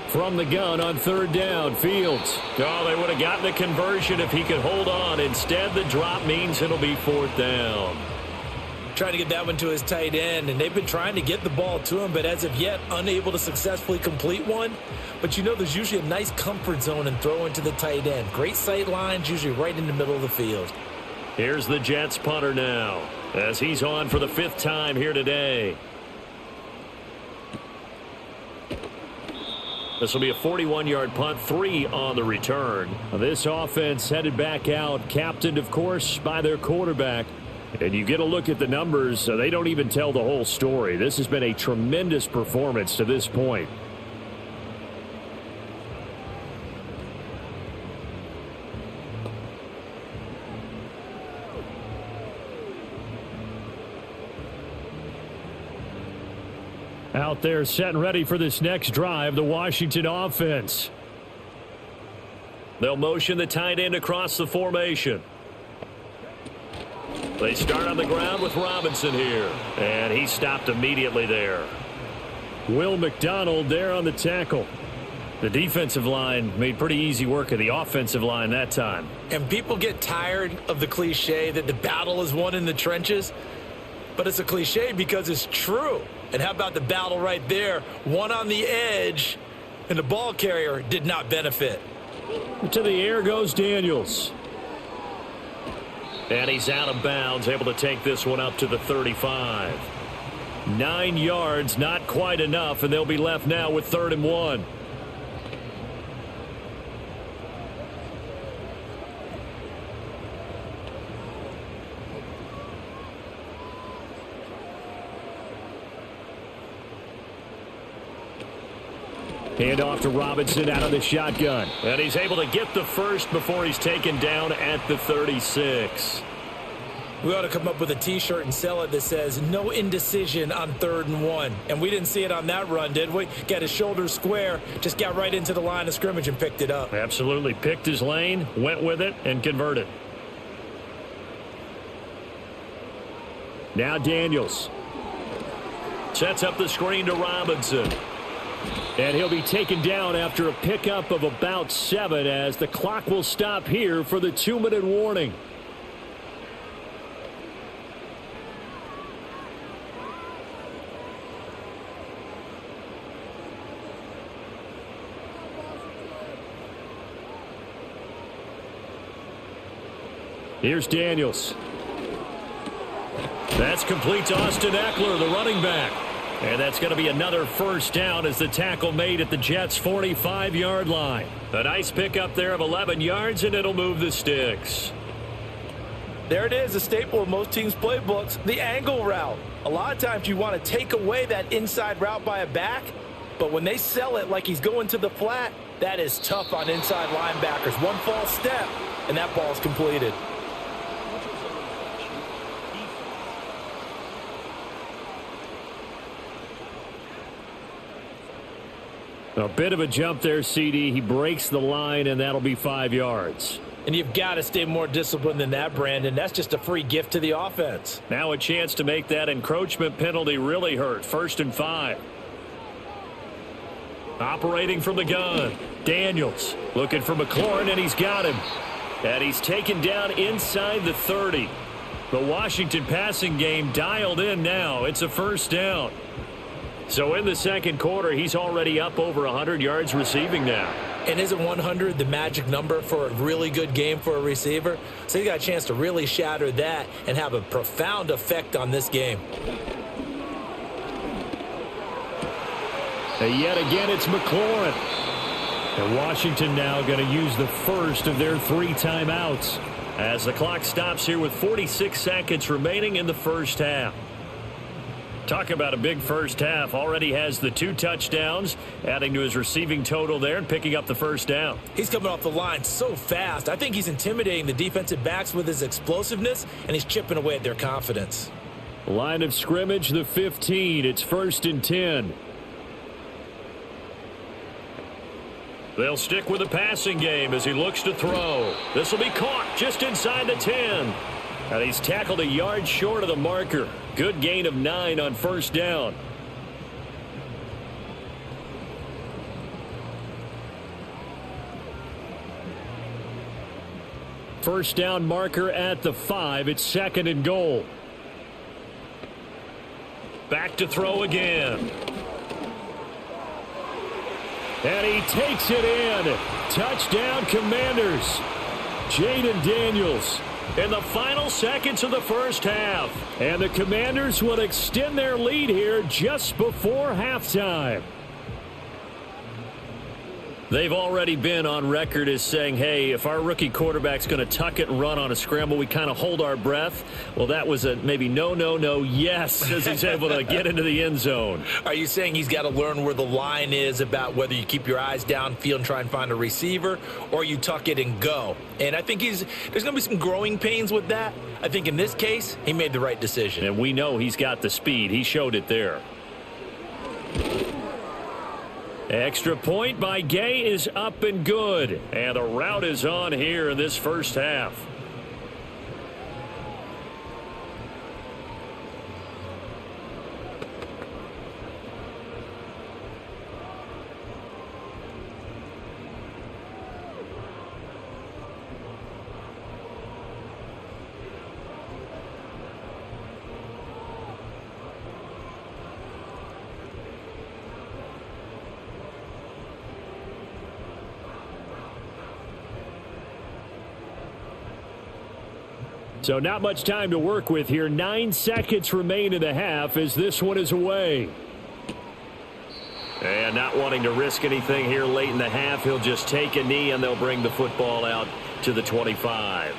Speaker 3: From the gun on 3rd down, Fields.
Speaker 1: Oh, they would have gotten the conversion if he could hold on. Instead, the drop means it'll be 4th down.
Speaker 2: Trying to get that one to his tight end, and they've been trying to get the ball to him, but as of yet, unable to successfully complete one. But you know there's usually a nice comfort zone in throwing to the tight end. Great sight lines, usually right in the middle of the field.
Speaker 1: Here's the Jets punter now, as he's on for the 5th time here today. This will be a 41-yard punt, 3 on the return.
Speaker 3: This offense headed back out, captained, of course, by their quarterback. And you get a look at the numbers, they don't even tell the whole story. This has been a tremendous performance to this point. Out there set and ready for this next drive, the Washington offense.
Speaker 1: They'll motion the tight end across the formation. They start on the ground with Robinson here. And he stopped immediately there.
Speaker 3: Will McDonald there on the tackle. The defensive line made pretty easy work of the offensive line that time.
Speaker 2: And people get tired of the cliche that the battle is won in the trenches. But it's a cliche because it's true. And how about the battle right there? One on the edge, and the ball carrier did not benefit.
Speaker 3: To the air goes Daniels.
Speaker 1: And he's out of bounds, able to take this one up to the 35. 9 yards, not quite enough, and they'll be left now with 3rd and 1.
Speaker 3: Hand off to Robinson out of the shotgun.
Speaker 1: And he's able to get the first before he's taken down at the 36.
Speaker 2: We ought to come up with a T-shirt and sell it that says, no indecision on 3rd and 1. And we didn't see it on that run, did we? Got his shoulders square, just got right into the line of scrimmage and picked it up.
Speaker 3: Absolutely. Picked his lane, went with it, and converted. Now Daniels.
Speaker 1: Sets up the screen to Robinson.
Speaker 3: And he'll be taken down after a pickup of about 7 as the clock will stop here for the 2-minute warning. Here's Daniels.
Speaker 1: That's complete to Austin Eckler, the running back. And that's going to be another first down as the tackle made at the Jets' 45-yard line. A nice pickup there of 11 yards, and it'll move the sticks.
Speaker 2: There it is, a staple of most teams' playbooks, the angle route. A lot of times you want to take away that inside route by a back, but when they sell it like he's going to the flat, that is tough on inside linebackers. One false step, and that ball's completed.
Speaker 3: A bit of a jump there, CD. He breaks the line, and that'll be 5 yards.
Speaker 2: And you've got to stay more disciplined than that, Brandon. That's just a free gift to the offense.
Speaker 1: Now a chance to make that encroachment penalty really hurt. 1st and 5. Operating from the gun. Daniels looking for McLaurin, and he's got him. And he's taken down inside the 30. The Washington passing game dialed in now. It's a 1st down. So in the second quarter, he's already up over 100 yards receiving now.
Speaker 2: And isn't 100 the magic number for a really good game for a receiver? So he got a chance to really shatter that and have a profound effect on this game.
Speaker 3: And yet again, it's McLaurin. And Washington now going to use the first of their 3 timeouts.
Speaker 1: As the clock stops here with 46 seconds remaining in the first half. Talk about a big first half. Already has the 2 touchdowns, adding to his receiving total there and picking up the 1st down.
Speaker 2: He's coming off the line so fast. I think he's intimidating the defensive backs with his explosiveness, and he's chipping away at their confidence.
Speaker 3: Line of scrimmage, the 15. It's 1st and 10.
Speaker 1: They'll stick with the passing game as he looks to throw. This will be caught just inside the 10. And he's tackled a yard short of the marker. Good gain of 9 on 1st down.
Speaker 3: First down marker at the 5. It's 2nd and goal.
Speaker 1: Back to throw again.
Speaker 3: And he takes it in. Touchdown, Commanders. Jayden Daniels.
Speaker 1: In the final seconds of the first half.
Speaker 3: And the Commanders will extend their lead here just before halftime.
Speaker 1: They've already been on record as saying, hey, if our rookie quarterback's going to tuck it and run on a scramble, we kind of hold our breath. Well, that was a maybe no, yes, as he's able to get into the end zone.
Speaker 2: Are you saying he's got to learn where the line is about whether you keep your eyes downfield and try and find a receiver, or you tuck it and go? And I think there's going to be some growing pains with that. I think in this case, he made the right decision.
Speaker 1: And we know he's got the speed. He showed it there. Extra point by Gay is up and good. And the route is on here in this first half.
Speaker 3: So not much time to work with here. 9 seconds remain in the half as this one is away.
Speaker 1: And not wanting to risk anything here late in the half, he'll just take a knee and they'll bring the football out to the 25.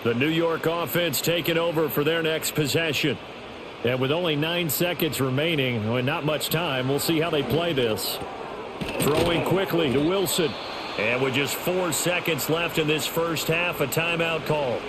Speaker 1: The New York offense taking over for their next possession.
Speaker 3: And with only 9 seconds remaining, and not much time, we'll see how they play this. Throwing quickly to Wilson.
Speaker 1: And with just 4 seconds left in this first half, a timeout call.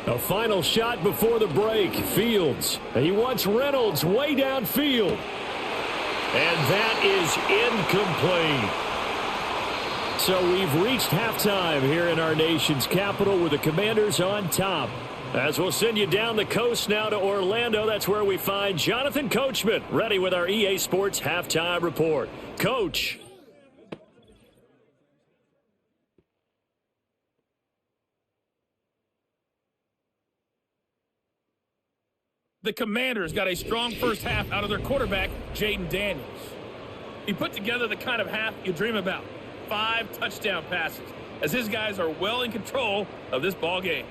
Speaker 3: A final shot before the break. Fields. He wants Reynolds way downfield.
Speaker 1: And that is incomplete.
Speaker 3: So we've reached halftime here in our nation's capital with the Commanders on top.
Speaker 1: As we'll send you down the coast now to Orlando, that's where we find Jonathan Coachman ready with our EA Sports Halftime Report. Coach.
Speaker 4: The Commanders got a strong first half out of their quarterback, Jayden Daniels. He put together the kind of half you dream about. 5 touchdown passes, as his guys are well in control of this ball game.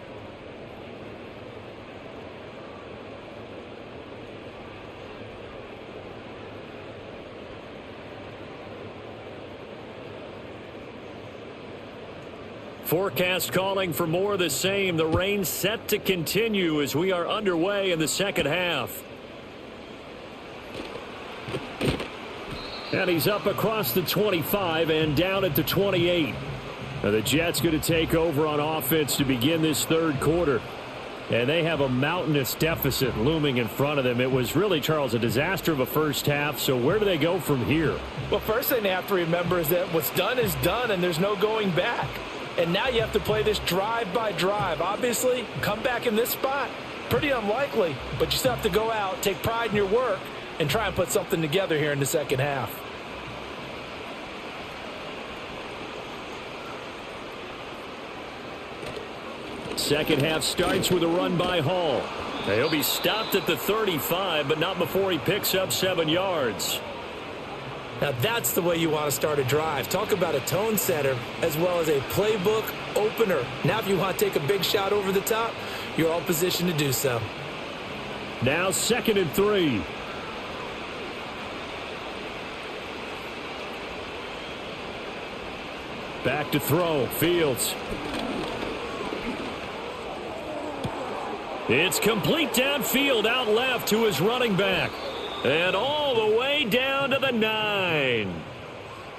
Speaker 1: Forecast calling for more of the same. The rain set to continue as we are underway in the second half.
Speaker 3: And he's up across the 25 and down at the 28. Now the Jets going to take over on offense to begin this third quarter. And they have a mountainous deficit looming in front of them. It was really, Charles, a disaster of a first half. So where do they go from here?
Speaker 2: Well, first thing they have to remember is that what's done is done, and there's no going back. And now you have to play this drive by drive. Obviously, come back in this spot, pretty unlikely. But you still have to go out, take pride in your work, and try and put something together here in the second half.
Speaker 3: Second half starts with a run by Hall.
Speaker 1: He'll be stopped at the 35, but not before he picks up 7 yards.
Speaker 2: Now that's the way you want to start a drive. Talk about a tone setter as well as a playbook opener. Now if you want to take a big shot over the top, you're all positioned to do so.
Speaker 3: Now 2nd and 3. Back to throw. Fields.
Speaker 1: It's complete downfield, out left to his running back. And all the way down to the 9.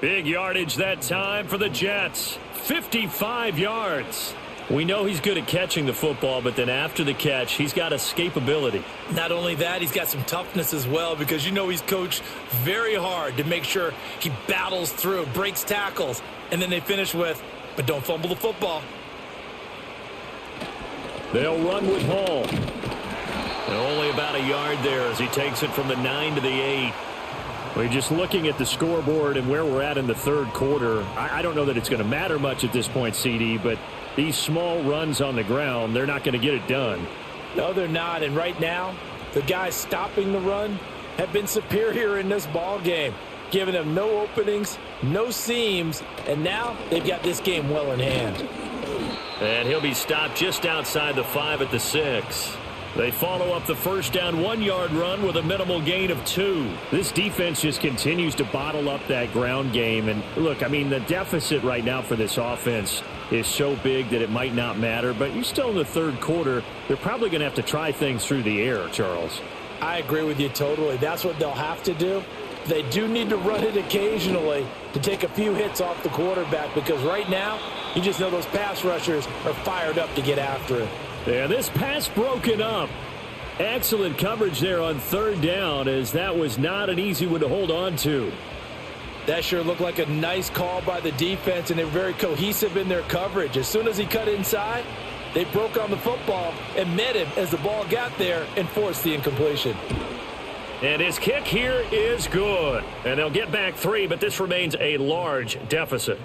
Speaker 1: Big yardage that time for the Jets. 55 yards. We know he's good at catching the football, but then after the catch, he's got escapability.
Speaker 2: Not only that, he's got some toughness as well, because you know he's coached very hard to make sure he battles through, breaks tackles, and then they finish with, but don't fumble the football.
Speaker 3: They'll run with Hall.
Speaker 1: And only about a yard there as he takes it from the 9 to the 8.
Speaker 3: We're just looking at the scoreboard and where we're at in the third quarter. I don't know that it's going to matter much at this point, CD, but these small runs on the ground, they're not going to get it done.
Speaker 2: No, they're not. And right now, the guys stopping the run have been superior in this ball game, giving them no openings, no seams, and now they've got this game well in hand.
Speaker 1: And he'll be stopped just outside the 5 at the 6. They follow up the first down 1-yard run with a minimal gain of 2.
Speaker 3: This defense just continues to bottle up that ground game. And look, I mean, the deficit right now for this offense is so big that it might not matter. But you're still in the third quarter. They're probably going to have to try things through the air, Charles.
Speaker 2: I agree with you totally. That's what they'll have to do. They do need to run it occasionally to take a few hits off the quarterback, because right now, you just know those pass rushers are fired up to get after it.
Speaker 3: Yeah, this pass broken up. Excellent coverage there on third down, as that was not an easy one to hold on to.
Speaker 2: That sure looked like a nice call by the defense, and they were very cohesive in their coverage. As soon as he cut inside, they broke on the football and met him as the ball got there and forced the incompletion.
Speaker 1: And his kick here is good. And they'll get back 3, but this remains a large deficit.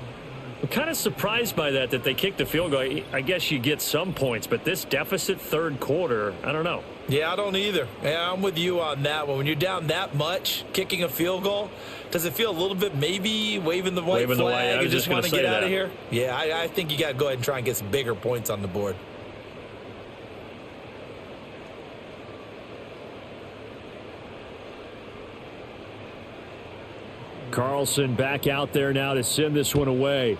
Speaker 1: I'm kind of surprised by that they kicked the field goal. I guess you get some points, but this deficit third quarter, I don't know.
Speaker 2: Yeah, I don't either. Yeah, I'm with you on that one. When you're down that much, kicking a field goal, does it feel a little bit maybe waving the white flag and just want to get out of here? Yeah, I think you got to go ahead and try and get some bigger points on the board.
Speaker 3: Carlson back out there now to send this one away.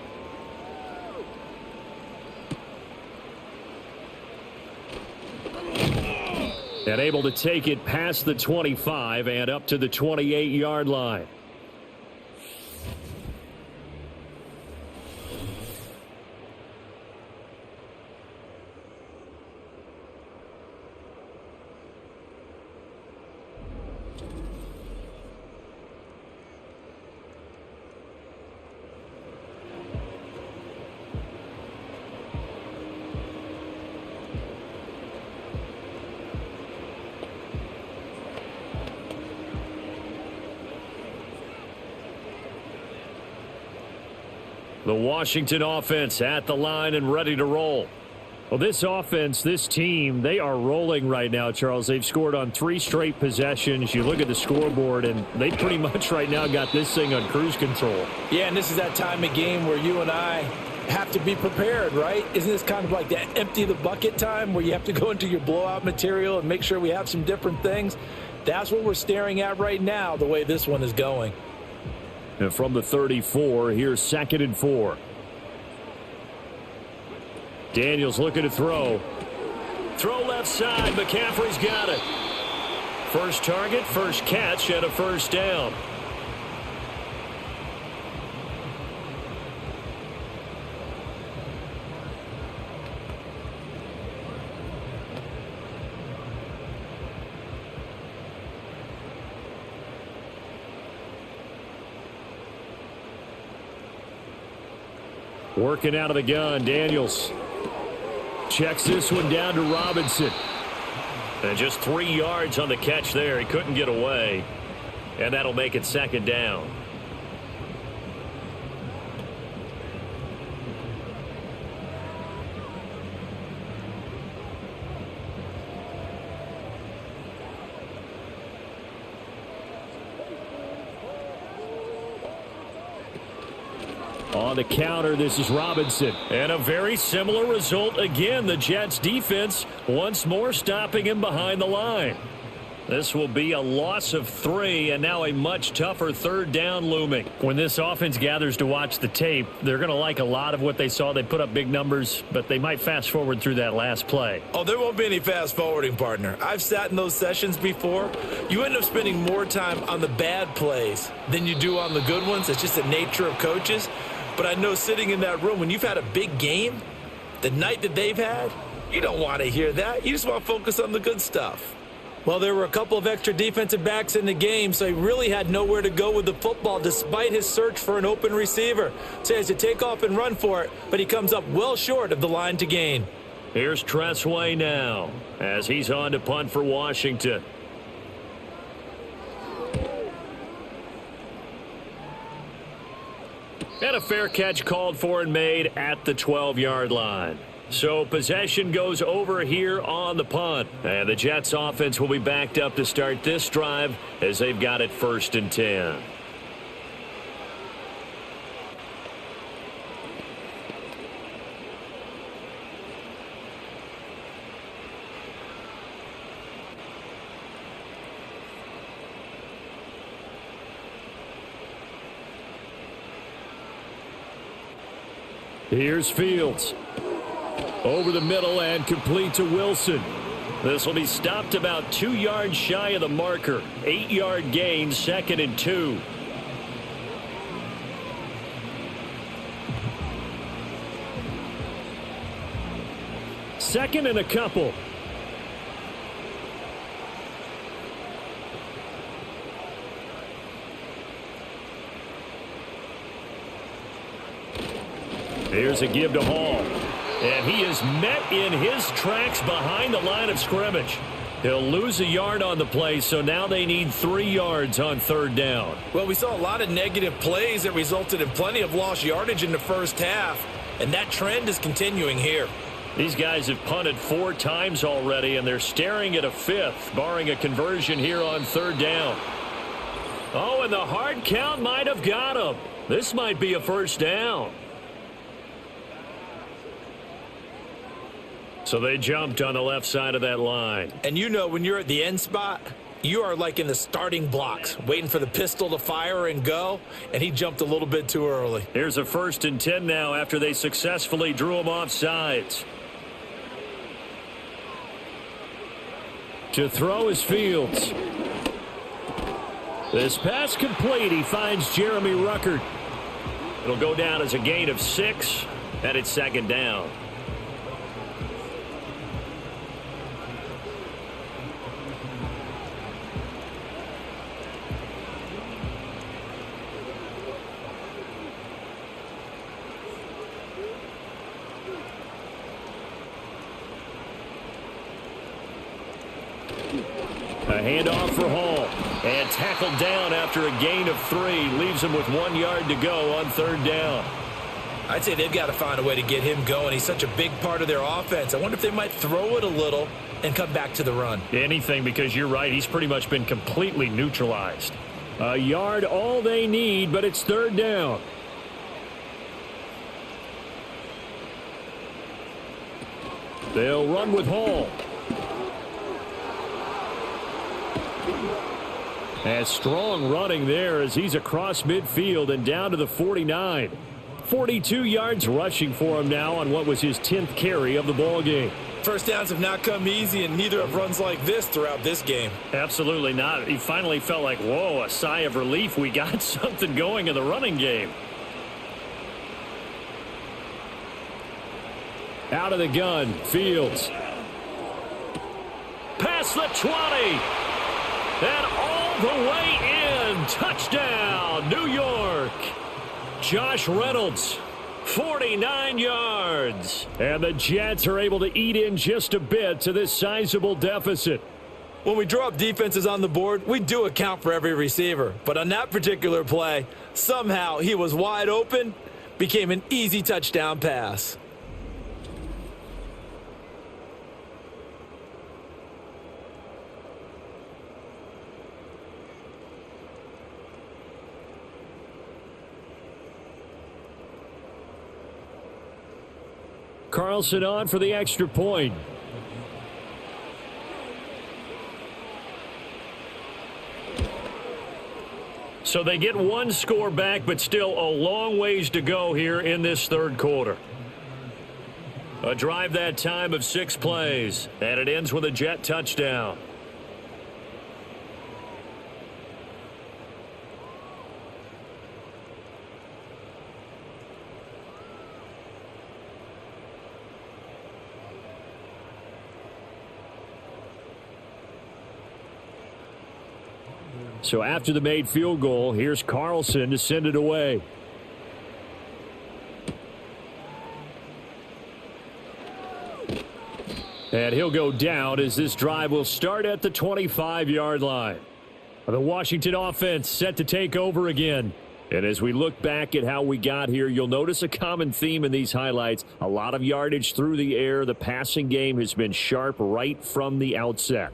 Speaker 3: And able to take it past the 25 and up to the 28-yard line.
Speaker 1: The Washington offense at the line and ready to roll.
Speaker 3: Well, this offense, this team, they are rolling right now, Charles. They've scored on 3 straight possessions. You look at the scoreboard, and they pretty much right now got this thing on cruise control.
Speaker 2: Yeah, and this is that time of game where you and I have to be prepared, right? Isn't this kind of like that empty the bucket time where you have to go into your blowout material and make sure we have some different things? That's what we're staring at right now, the way this one is going.
Speaker 3: And from the 34, here's 2nd and 4. Daniels looking to throw.
Speaker 1: Throw left side. McCaffrey's got it. First target, first catch, and a first down.
Speaker 3: Working out of the gun, Daniels. Checks this one down to Robinson.
Speaker 1: And just 3 yards on the catch there. He couldn't get away. And that'll make it second down.
Speaker 3: On the counter, this is Robinson.
Speaker 1: And a very similar result again. The Jets defense once more stopping him behind the line. This will be a loss of 3, and now a much tougher third down looming.
Speaker 3: When this offense gathers to watch the tape, they're going to like a lot of what they saw. They put up big numbers, but they might fast forward through that last play.
Speaker 2: Oh, there won't be any fast forwarding, partner. I've sat in those sessions before. You end up spending more time on the bad plays than you do on the good ones. It's just the nature of coaches. But I know sitting in that room, when you've had a big game, the night that they've had, you don't want to hear that. You just want to focus on the good stuff. Well, there were a couple of extra defensive backs in the game, so he really had nowhere to go with the football despite his search for an open receiver. So he has to take off and run for it, but he comes up well short of the line to gain.
Speaker 1: Here's Tressway now as he's on to punt for Washington. And a fair catch called for and made at the 12-yard line. So possession goes over here on the punt. And the Jets offense will be backed up to start this drive as they've got it 1st and 10.
Speaker 3: Here's Fields. Over the middle and complete to Wilson.
Speaker 1: This will be stopped about 2 yards shy of the marker. 8-yard gain, 2nd and 2.
Speaker 3: Second and a couple.
Speaker 1: Here's a give to Hall. And he is met in his tracks behind the line of scrimmage. He'll lose a yard on the play, so now they need 3 yards on 3rd down.
Speaker 2: Well, we saw a lot of negative plays that resulted in plenty of lost yardage in the first half, and that trend is continuing here.
Speaker 1: These guys have punted 4 times already, and they're staring at a 5th, barring a conversion here on 3rd down. Oh, and the hard count might have got him. This might be a first down. So they jumped on the left side of that line.
Speaker 2: And you know when you're at the end spot, you are like in the starting blocks, waiting for the pistol to fire and go, and he jumped a little bit too early.
Speaker 1: Here's a 1st and 10 now after they successfully drew him off sides.
Speaker 3: To throw is Fields. This pass complete. He finds Jeremy Ruckert.
Speaker 1: It'll go down as a gain of 6, and it's 2nd down. A handoff for Hall. And tackled down after a gain of 3. Leaves him with 1 yard to go on 3rd down.
Speaker 2: I'd say they've got to find a way to get him going. He's such a big part of their offense. I wonder if they might throw it a little and come back to the run.
Speaker 3: Anything, because you're right. He's pretty much been completely neutralized. A yard all they need, but it's 3rd down. They'll run with Hall. As strong running there as he's across midfield and down to the 49. 42 yards rushing for him now on what was his 10th carry of the ball game.
Speaker 2: First downs have not come easy, and neither have runs like this throughout this game.
Speaker 3: Absolutely not. He finally felt like, whoa, a sigh of relief. We got something going in the running game. Out of the gun, Fields. Past the 20. And all the way in. Touchdown, New York. Josh Reynolds, 49 yards. And the Jets are able to eat in just a bit to this sizable deficit.
Speaker 2: When we draw up defenses on the board, we do account for every receiver. But on that particular play, somehow he was wide open, became an easy touchdown pass.
Speaker 3: Carlson on for the extra point. So they get one score back, but still a long ways to go here in this third quarter. A drive that time of 6 plays, and it ends with a Jet touchdown. So after the made field goal, here's Carlson to send it away. And he'll go down as this drive will start at the 25-yard line. The Washington offense set to take over again. And as we look back at how we got here, you'll notice a common theme in these highlights. A lot of yardage through the air. The passing game has been sharp right from the outset.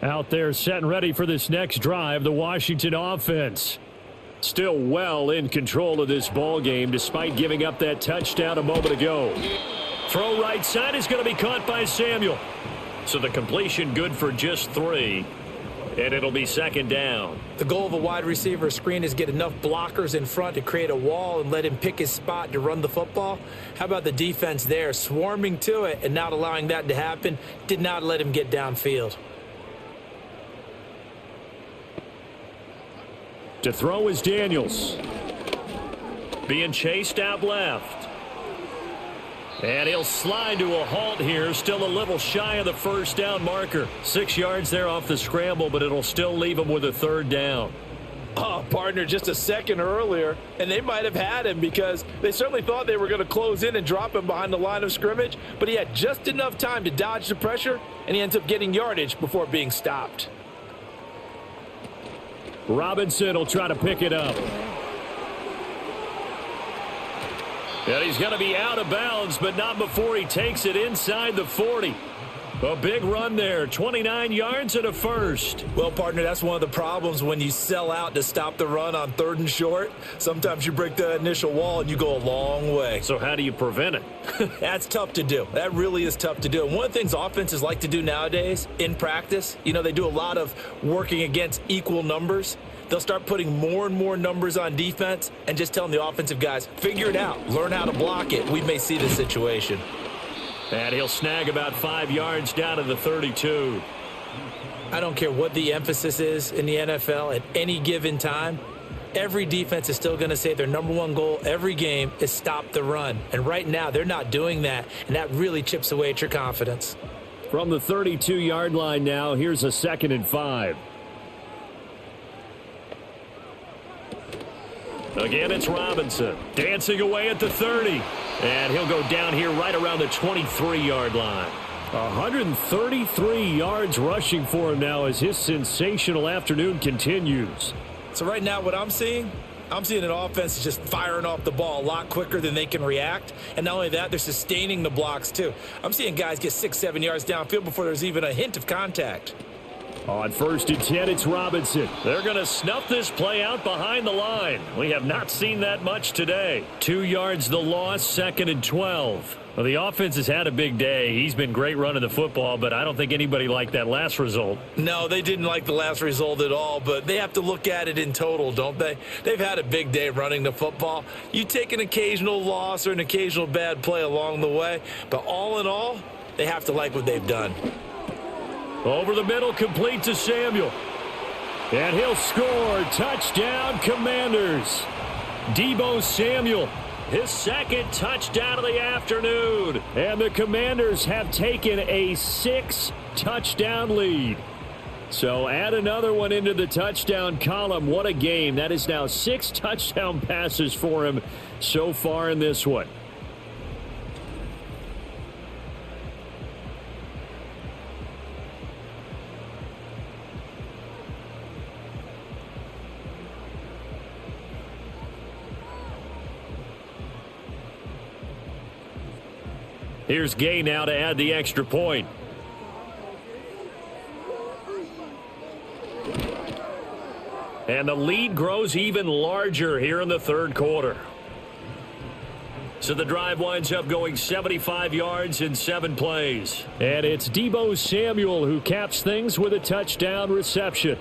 Speaker 3: Out there set and ready for this next drive, the Washington offense. Still well in control of this ball game despite giving up that touchdown a moment ago. Throw right side is going to be caught by Samuel. So the completion good for just 3. And it'll be second down.
Speaker 2: The goal of a wide receiver screen is get enough blockers in front to create a wall and let him pick his spot to run the football. How about the defense there, swarming to it and not allowing that to happen? Did not let him get downfield.
Speaker 3: To throw is Daniels. Being chased out left. And he'll slide to a halt here. Still a little shy of the first down marker. 6 yards there off the scramble, but it'll still leave him with a third down.
Speaker 2: Oh, partner, just a second earlier, and they might have had him because they certainly thought they were going to close in and drop him behind the line of scrimmage, but he had just enough time to dodge the pressure, and he ends up getting yardage before being stopped.
Speaker 3: Robinson will try to pick it up. And he's going to be out of bounds, but not before he takes it inside the 40. A big run there, 29 yards and a first.
Speaker 2: Well, partner, that's one of the problems when you sell out to stop the run on 3rd and short. Sometimes you break the initial wall and you go a long way.
Speaker 3: So how do you prevent it?
Speaker 2: That's tough to do. That really is tough to do. And one of the things offenses like to do nowadays in practice, you know, they do a lot of working against equal numbers. They'll start putting more and more numbers on defense and just telling the offensive guys, figure it out, learn how to block it. We may see this situation.
Speaker 3: And he'll snag about 5 yards down to the 32.
Speaker 2: I don't care what the emphasis is in the NFL at any given time. Every defense is still going to say their number one goal every game is stop the run. And right now, they're not doing that, and that really chips away at your confidence.
Speaker 3: From the 32-yard line now, here's a 2nd and 5. Again, it's Robinson dancing away at the 30. And he'll go down here right around the 23-yard line. 133 yards rushing for him now as his sensational afternoon continues.
Speaker 2: So right now what I'm seeing an offense is just firing off the ball a lot quicker than they can react. And not only that, they're sustaining the blocks too. I'm seeing guys get 6-7 yards downfield before there's even a hint of contact.
Speaker 3: On 1st and 10, it's Robinson.
Speaker 1: They're going to snuff this play out behind the line. We have not seen that much today. 2 yards the loss, 2nd and 12. Well, the offense has had a big day. He's been great running the football, but I don't think anybody liked that last result.
Speaker 2: No, they didn't like the last result at all, but they have to look at it in total, don't they? They've had a big day running the football. You take an occasional loss or an occasional bad play along the way, but all in all, they have to like what they've done.
Speaker 1: Over the middle, complete to Samuel.
Speaker 3: And he'll score. Touchdown, Commanders.
Speaker 1: Deebo Samuel, his 2nd touchdown of the afternoon.
Speaker 3: And the Commanders have taken a 6-touchdown lead. So add another one into the touchdown column. What a game. That is now 6 touchdown passes for him so far in this one.
Speaker 1: Here's Gay now to add the extra point. And the lead grows even larger here in the 3rd quarter. So the drive winds up going 75 yards in 7 plays.
Speaker 3: And it's Deebo Samuel who caps things with a touchdown reception.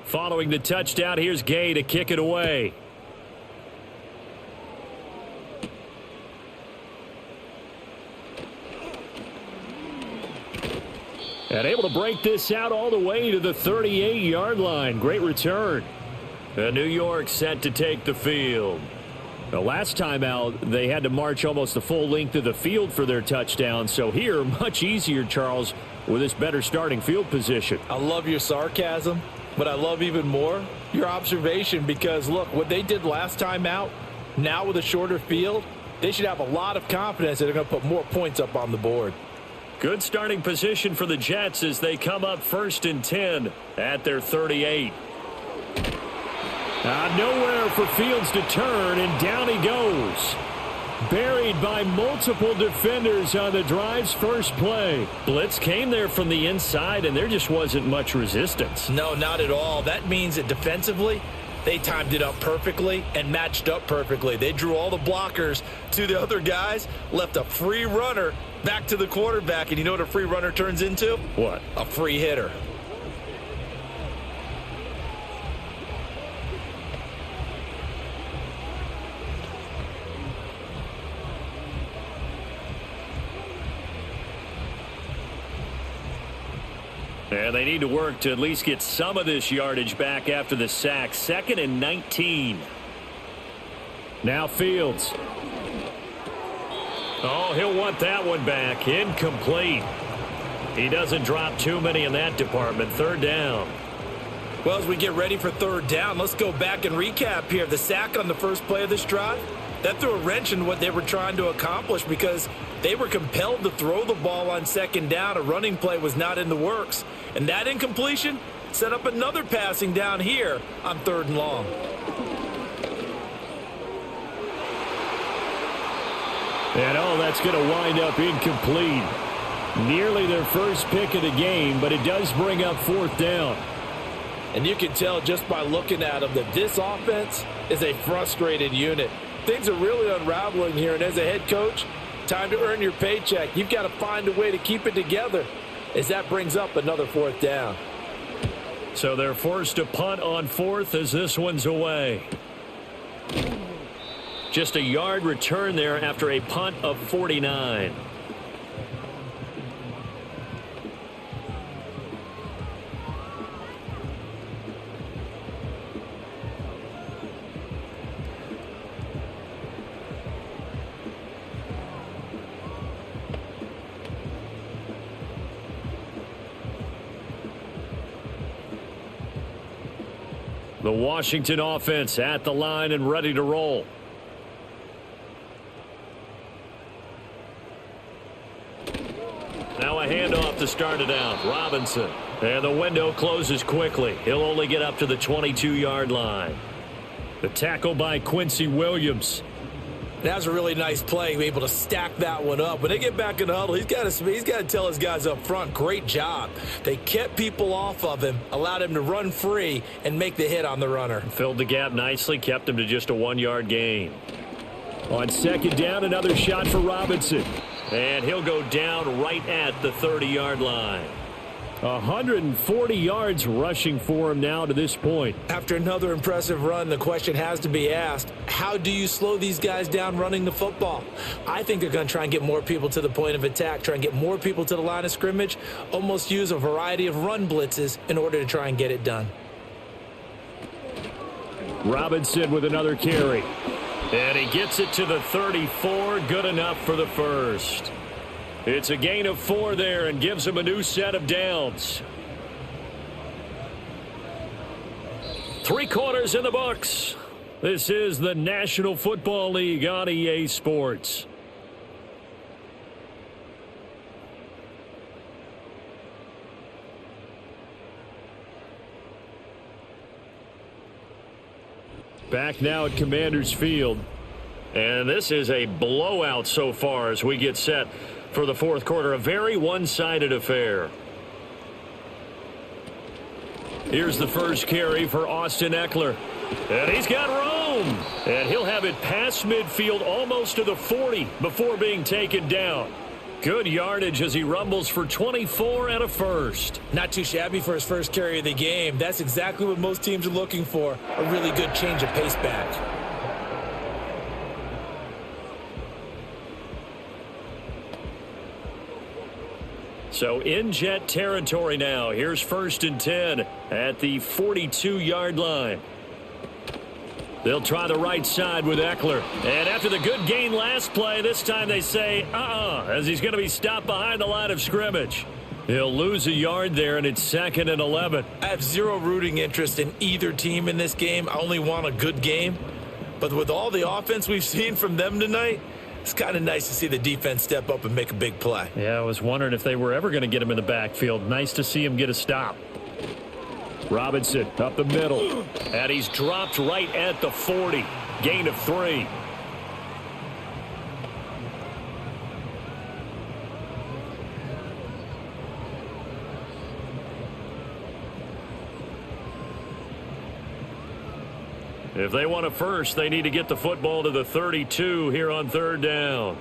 Speaker 1: Following the touchdown, here's Gay to kick it away.
Speaker 3: And able to break this out all the way to the 38-yard line. Great return.
Speaker 1: And New York set to take the field.
Speaker 3: The last time out, they had to march almost the full length of the field for their touchdown. So here, much easier, Charles, with this better starting field position.
Speaker 2: I love your sarcasm, but I love even more your observation, because, look, what they did last time out, now with a shorter field, they should have a lot of confidence that they're going to put more points up on the board.
Speaker 1: Good starting position for the Jets as they come up 1st and 10 at their 38.
Speaker 3: Nowhere for Fields to turn, and down he goes. Buried by multiple defenders on the drive's first play.
Speaker 1: Blitz came there from the inside, and there just wasn't much resistance.
Speaker 2: No, not at all. That means that defensively, they timed it up perfectly and matched up perfectly. They drew all the blockers to the other guys, left a free runner back to the quarterback, and you know what a free runner turns into?
Speaker 1: What?
Speaker 2: A free hitter.
Speaker 1: And they need to work to at least get some of this yardage back after the sack. 2nd and 19.
Speaker 3: Now Fields.
Speaker 1: Oh, he'll want that one back. Incomplete. He doesn't drop too many in that department. 3rd down.
Speaker 2: Well, as we get ready for 3rd down, let's go back and recap here. The sack on the first play of this drive, that threw a wrench in what they were trying to accomplish, because they were compelled to throw the ball on 2nd down. A running play was not in the works. And that incompletion set up another passing down here on 3rd and long.
Speaker 3: And that's going to wind up incomplete. Nearly their first pick of the game, but it does bring up 4th down.
Speaker 2: And you can tell just by looking at them that this offense is a frustrated unit. Things are really unraveling here, and as a head coach, time to earn your paycheck. You've got to find a way to keep it together, as that brings up another 4th down.
Speaker 1: So they're forced to punt on 4th as this one's away. Just a yard return there after a punt of 49. The Washington offense at the line and ready to roll. a handoff to start it out. Robinson. And the window closes quickly. He'll only get up to the 22-yard line.
Speaker 3: The tackle by Quincy Williams.
Speaker 2: That was a really nice play, able to stack that one up. When they get back in the huddle, he's got to tell his guys up front, great job. They kept people off of him, allowed him to run free and make the hit on the runner.
Speaker 1: Filled the gap nicely, kept him to just a 1-yard gain.
Speaker 3: On second down, another shot for Robinson.
Speaker 1: And he'll go down right at the 30-yard line.
Speaker 3: 140 yards rushing for him now to this point.
Speaker 2: After another impressive run, the question has to be asked, how do you slow these guys down running the football? I think they're going to try and get more people to the point of attack, try and get more people to the line of scrimmage, almost use a variety of run blitzes in order to try and get it done.
Speaker 3: Robinson with another carry.
Speaker 1: And he gets it to the 34, good enough for the first. It's a gain of 4 there and gives him a new set of downs. 3 quarters in the books. This is the National Football League on EA Sports.
Speaker 3: Back now at Commanders Field.
Speaker 1: And this is a blowout so far as we get set for the fourth quarter. A very one-sided affair. Here's the first carry for Austin Eckler. And he's got room. And he'll have it past midfield almost to the 40 before being taken down. Good yardage as he rumbles for 24 and a first.
Speaker 2: Not too shabby for his first carry of the game. That's exactly what most teams are looking for. A really good change of pace back.
Speaker 1: So in Jet territory now. Here's 1st and 10 at the 42-yard line. They'll try the right side with Eckler. And after the good gain last play, this time they say, as he's going to be stopped behind the line of scrimmage. He'll lose a yard there, and it's 2nd and 11.
Speaker 2: I have zero rooting interest in either team in this game. I only want a good game. But with all the offense we've seen from them tonight, it's kind of nice to see the defense step up and make a big play.
Speaker 3: Yeah, I was wondering if they were ever going to get him in the backfield. Nice to see him get a stop. Robinson up the middle.
Speaker 1: And he's dropped right at the 40. Gain of 3. If they want a first, they need to get the football to the 32 here on 3rd down.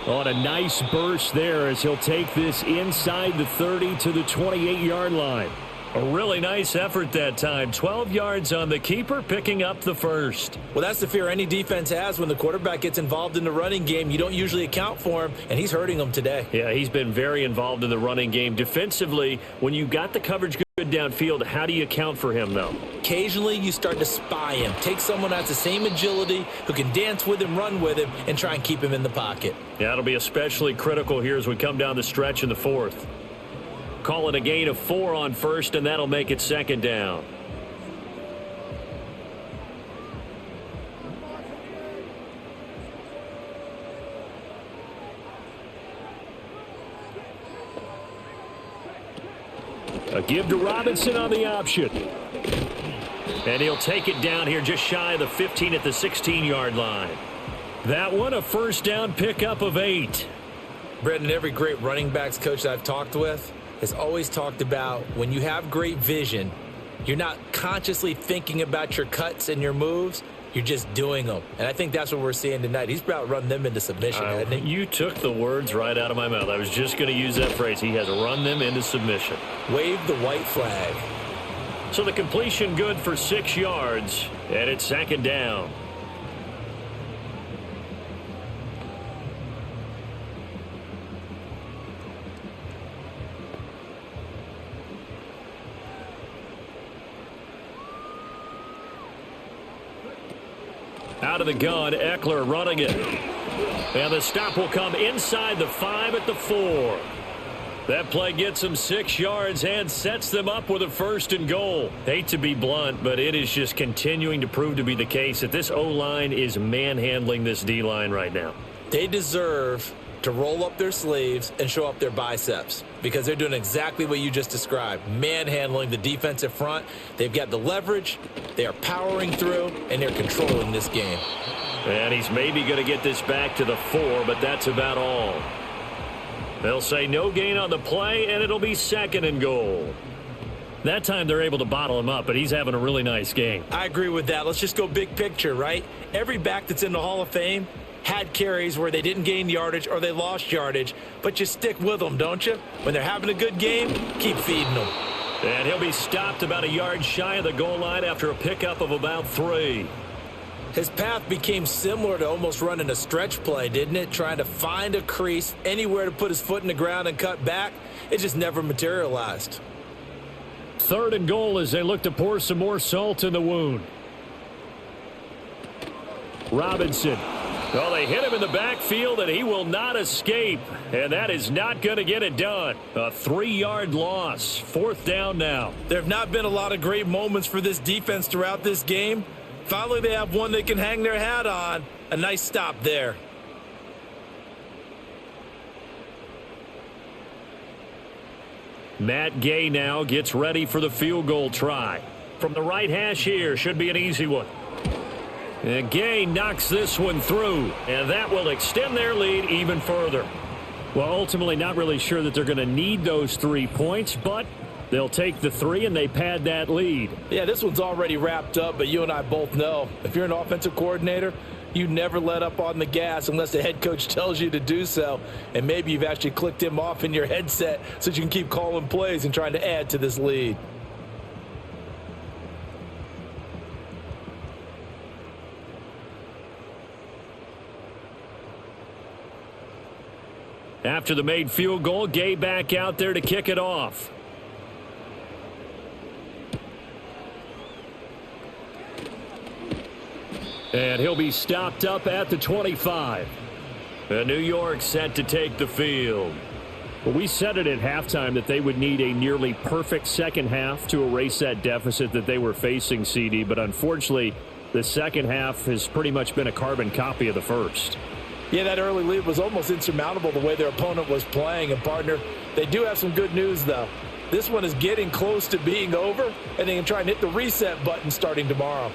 Speaker 3: On a nice burst there as he'll take this inside the 30 to the 28-yard line.
Speaker 1: A really nice effort that time. 12 yards on the keeper, picking up the first.
Speaker 2: Well, that's the fear any defense has when the quarterback gets involved in the running game. You don't usually account for him, and he's hurting them today.
Speaker 1: Yeah, he's been very involved in the running game. Defensively, when you got the coverage good downfield, how do you account for him, though?
Speaker 2: Occasionally, you start to spy him. Take someone that's the same agility, who can dance with him, run with him, and try and keep him in the pocket.
Speaker 1: Yeah, it'll be especially critical here as we come down the stretch in the 4th. Call it a gain of 4 on 1st, and that'll make it 2nd down.
Speaker 3: A give to Robinson on the option.
Speaker 1: And he'll take it down here just shy of the 15 at the 16-yard line. That one a 1st down pickup of 8.
Speaker 2: Brendan, every great running backs coach that I've talked with has always talked about when you have great vision, you're not consciously thinking about your cuts and your moves. You're just doing them. And I think that's what we're seeing tonight. He's about run them into submission, hasn't he?
Speaker 1: You took the words right out of my mouth. I was just going to use that phrase. He has run them into submission.
Speaker 2: Wave the white flag.
Speaker 1: So the completion good for 6 yards, and it's 2nd down. Out of the gun, Eckler running it. And the stop will come inside the 5 at the 4. That play gets them 6 yards and sets them up with a 1st and goal. Hate to be blunt, but it is just continuing to prove to be the case that this O-line is manhandling this D-line right now.
Speaker 2: They deserve to roll up their sleeves and show up their biceps because they're doing exactly what you just described, manhandling the defensive front. They've got the leverage, they are powering through, and they're controlling this game.
Speaker 1: And he's maybe going to get this back to the 4, but that's about all. They'll say no gain on the play, and it'll be 2nd and goal. That time they're able to bottle him up, but he's having a really nice game.
Speaker 2: I agree with that. Let's just go big picture, right? Every back that's in the Hall of Fame had carries where they didn't gain yardage or they lost yardage, but you stick with them, don't you? When they're having a good game, keep feeding them.
Speaker 1: And he'll be stopped about a yard shy of the goal line after a pickup of about 3.
Speaker 2: His path became similar to almost running a stretch play, didn't it? Trying to find a crease, anywhere to put his foot in the ground and cut back. It just never materialized.
Speaker 3: 3rd and goal as they look to pour some more salt in the wound. Robinson.
Speaker 1: Well, they hit him in the backfield, and he will not escape. And that is not going to get it done. A 3-yard loss. 4th down now.
Speaker 2: There have not been a lot of great moments for this defense throughout this game. Finally, they have one they can hang their hat on. A nice stop there.
Speaker 1: Matt Gay now gets ready for the field goal try. From the right hash here, should be an easy one. And Gay knocks this one through, and that will extend their lead even further.
Speaker 3: Well, ultimately not really sure that they're going to need those 3 points, but they'll take the 3 and they pad that lead.
Speaker 2: Yeah, this one's already wrapped up, but you and I both know if you're an offensive coordinator, you never let up on the gas unless the head coach tells you to do so. And maybe you've actually clicked him off in your headset so that you can keep calling plays and trying to add to this lead.
Speaker 1: After the made field goal, Gay back out there to kick it off. And he'll be stopped up at the 25. And New York set to take the field.
Speaker 3: Well, we said it at halftime that they would need a nearly perfect second half to erase that deficit that they were facing, CD. But unfortunately, the second half has pretty much been a carbon copy of the first.
Speaker 2: Yeah, that early lead was almost insurmountable the way their opponent was playing. And, partner, they do have some good news, though. This one is getting close to being over, and they can try and hit the reset button starting tomorrow.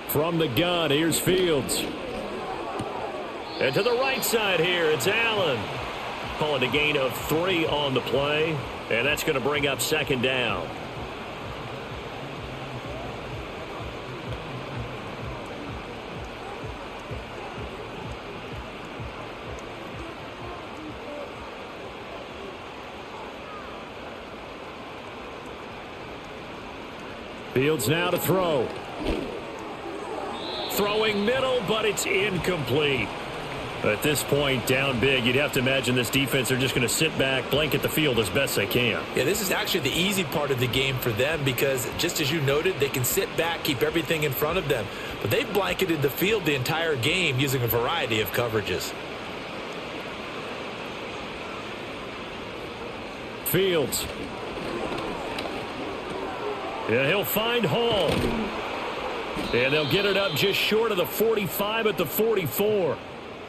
Speaker 1: From the gun, here's Fields. And to the right side here, it's Allen. Calling a gain of 3 on the play. And that's going to bring up 2nd down.
Speaker 3: Fields now to throw.
Speaker 1: Throwing middle, but it's incomplete. At this point, down big, you'd have to imagine this defense are just going to sit back, blanket the field as best they can.
Speaker 2: Yeah, this is actually the easy part of the game for them because, just as you noted, they can sit back, keep everything in front of them. But they've blanketed the field the entire game using a variety of coverages.
Speaker 1: Fields. Yeah, he'll find Hall. And they'll get it up just short of the 45 at the 44.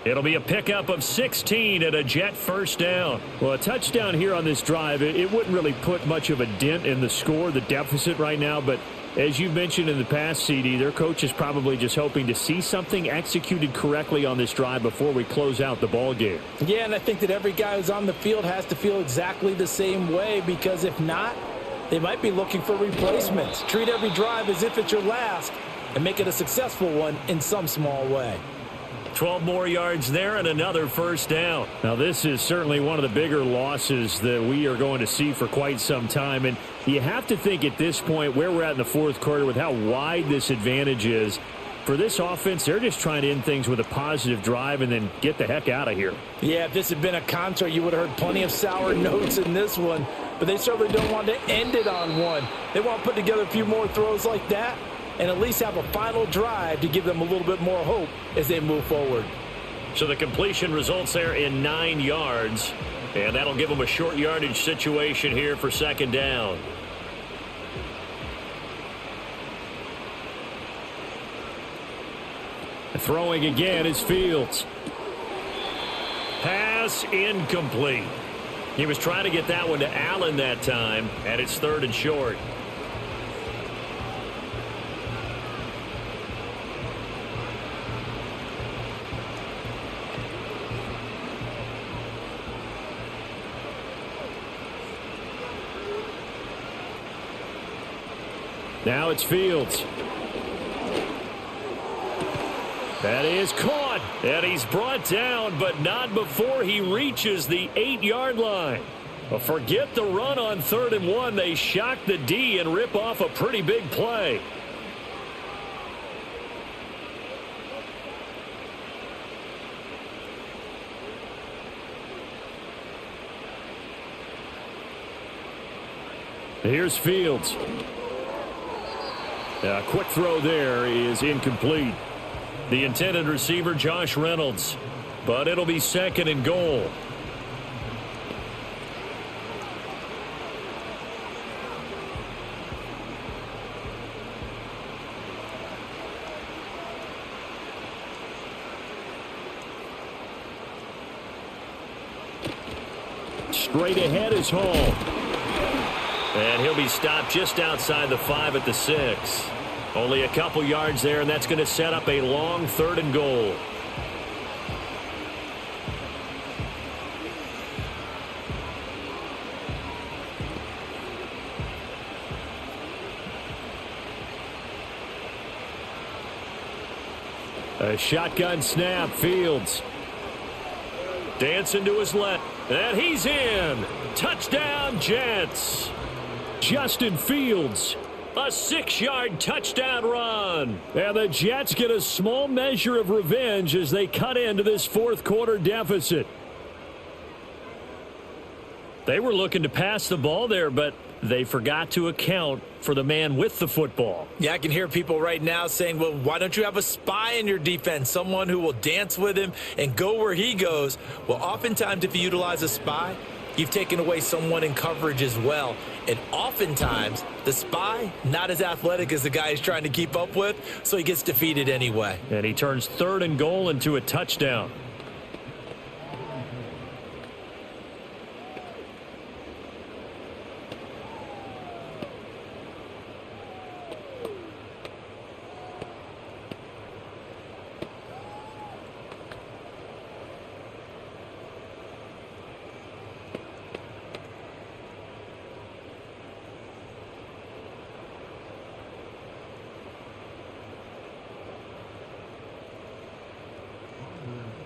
Speaker 1: It'll be a pickup of 16 and a Jet 1st down.
Speaker 3: Well, a touchdown here on this drive, it wouldn't really put much of a dent in the score, the deficit right now. But as you mentioned in the past, CD, their coach is probably just hoping to see something executed correctly on this drive before we close out the ball game.
Speaker 2: Yeah, and I think that every guy who's on the field has to feel exactly the same way because if not, they might be looking for replacements. Treat every drive as if it's your last and make it a successful one in some small way.
Speaker 1: 12 more yards there and another 1st down.
Speaker 3: Now, this is certainly one of the bigger losses that we are going to see for quite some time. And you have to think at this point where we're at in the 4th quarter with how wide this advantage is. For this offense, they're just trying to end things with a positive drive and then get the heck out of here.
Speaker 2: Yeah, if this had been a concert, you would have heard plenty of sour notes in this one. But they certainly don't want to end it on one. They want to put together a few more throws like that and at least have a final drive to give them a little bit more hope as they move forward.
Speaker 1: So the completion results there in 9 yards, and that'll give them a short yardage situation here for second down.
Speaker 3: Throwing again is Fields.
Speaker 1: Pass incomplete. He was trying to get that one to Allen that time, and it's 3rd and short.
Speaker 3: Now it's Fields.
Speaker 1: That is caught, and he's brought down, but not before he reaches the 8-yard line. Well, forget the run on 3rd and 1. They shock the D and rip off a pretty big play.
Speaker 3: Here's Fields. A quick throw there is incomplete.
Speaker 1: The intended receiver, Josh Reynolds. But it'll be 2nd and goal.
Speaker 3: Straight ahead is Hall.
Speaker 1: And he'll be stopped just outside the 5 at the 6. Only a couple yards there, and that's going to set up a long 3rd and goal.
Speaker 3: A shotgun snap, Fields.
Speaker 1: Dancing to his left, and he's in. Touchdown, Jets.
Speaker 3: Justin Fields.
Speaker 1: A 6-yard touchdown run.
Speaker 3: And the Jets get a small measure of revenge as they cut into this 4th quarter deficit.
Speaker 1: They were looking to pass the ball there, but they forgot to account for the man with the football.
Speaker 2: Yeah, I can hear people right now saying, well, why don't you have a spy in your defense, someone who will dance with him and go where he goes? Well, oftentimes if you utilize a spy, you've taken away someone in coverage as well. And oftentimes, the spy, not as athletic as the guy he's trying to keep up with, so he gets defeated anyway.
Speaker 1: And he turns 3rd and goal into a touchdown.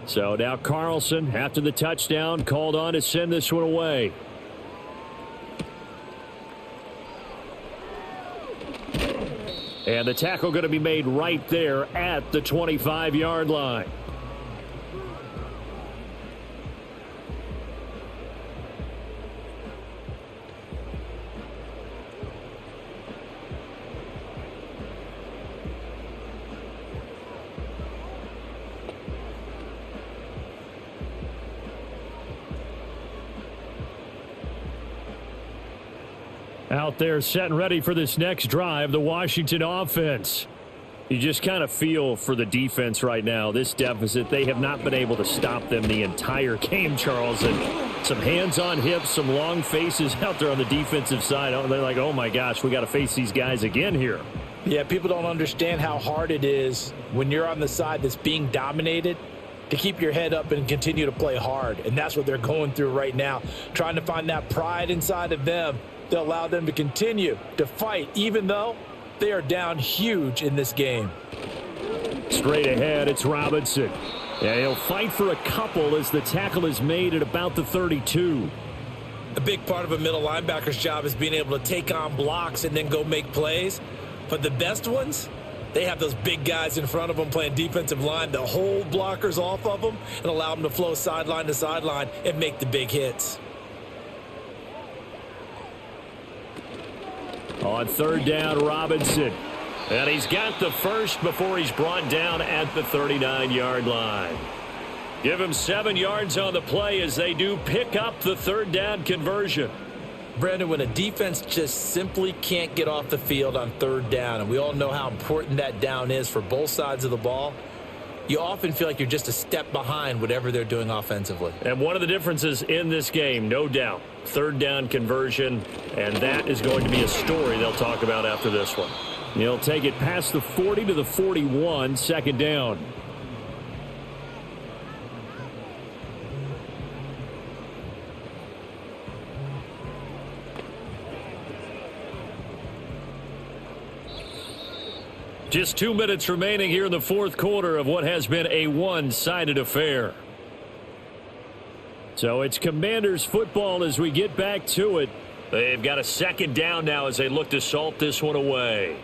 Speaker 3: So now Carlson, after the touchdown, called on to send this one away. And the tackle going to be made right there at the 25-yard line. Out there set and ready for this next drive, the Washington offense. You just kind of feel for the defense right now, this deficit. They have not been able to stop them the entire game, Charles. And some hands on hips, some long faces out there on the defensive side. They're like, oh, my gosh, we got to face these guys again here.
Speaker 2: Yeah, people don't understand how hard it is when you're on the side that's being dominated to keep your head up and continue to play hard. And that's what they're going through right now, trying to find that pride inside of them to allow them to continue to fight, even though they are down huge in this game.
Speaker 3: Straight ahead, it's Robinson. Yeah, he'll fight for a couple as the tackle is made at about the 32.
Speaker 2: A big part of a middle linebacker's job is being able to take on blocks and then go make plays. But the best ones, they have those big guys in front of them playing defensive line to hold blockers off of them and allow them to flow sideline to sideline and make the big hits.
Speaker 3: On 3rd down, Robinson.
Speaker 1: And he's got the first before he's brought down at the 39-yard line. Give him 7 yards on the play as they do pick up the third down conversion.
Speaker 2: Brandon, when a defense just simply can't get off the field on third down, and we all know how important that down is for both sides of the ball, you often feel like you're just a step behind whatever they're doing offensively.
Speaker 1: And one of the differences in this game, no doubt, third down conversion, and that is going to be a story they'll talk about after this one.
Speaker 3: He'll take it past the 40 to the 41, second down.
Speaker 1: Just 2 minutes remaining here in the fourth quarter of what has been a one-sided affair.
Speaker 3: So it's Commanders football as we get back to it.
Speaker 1: They've got a second down now as they look to salt this one away.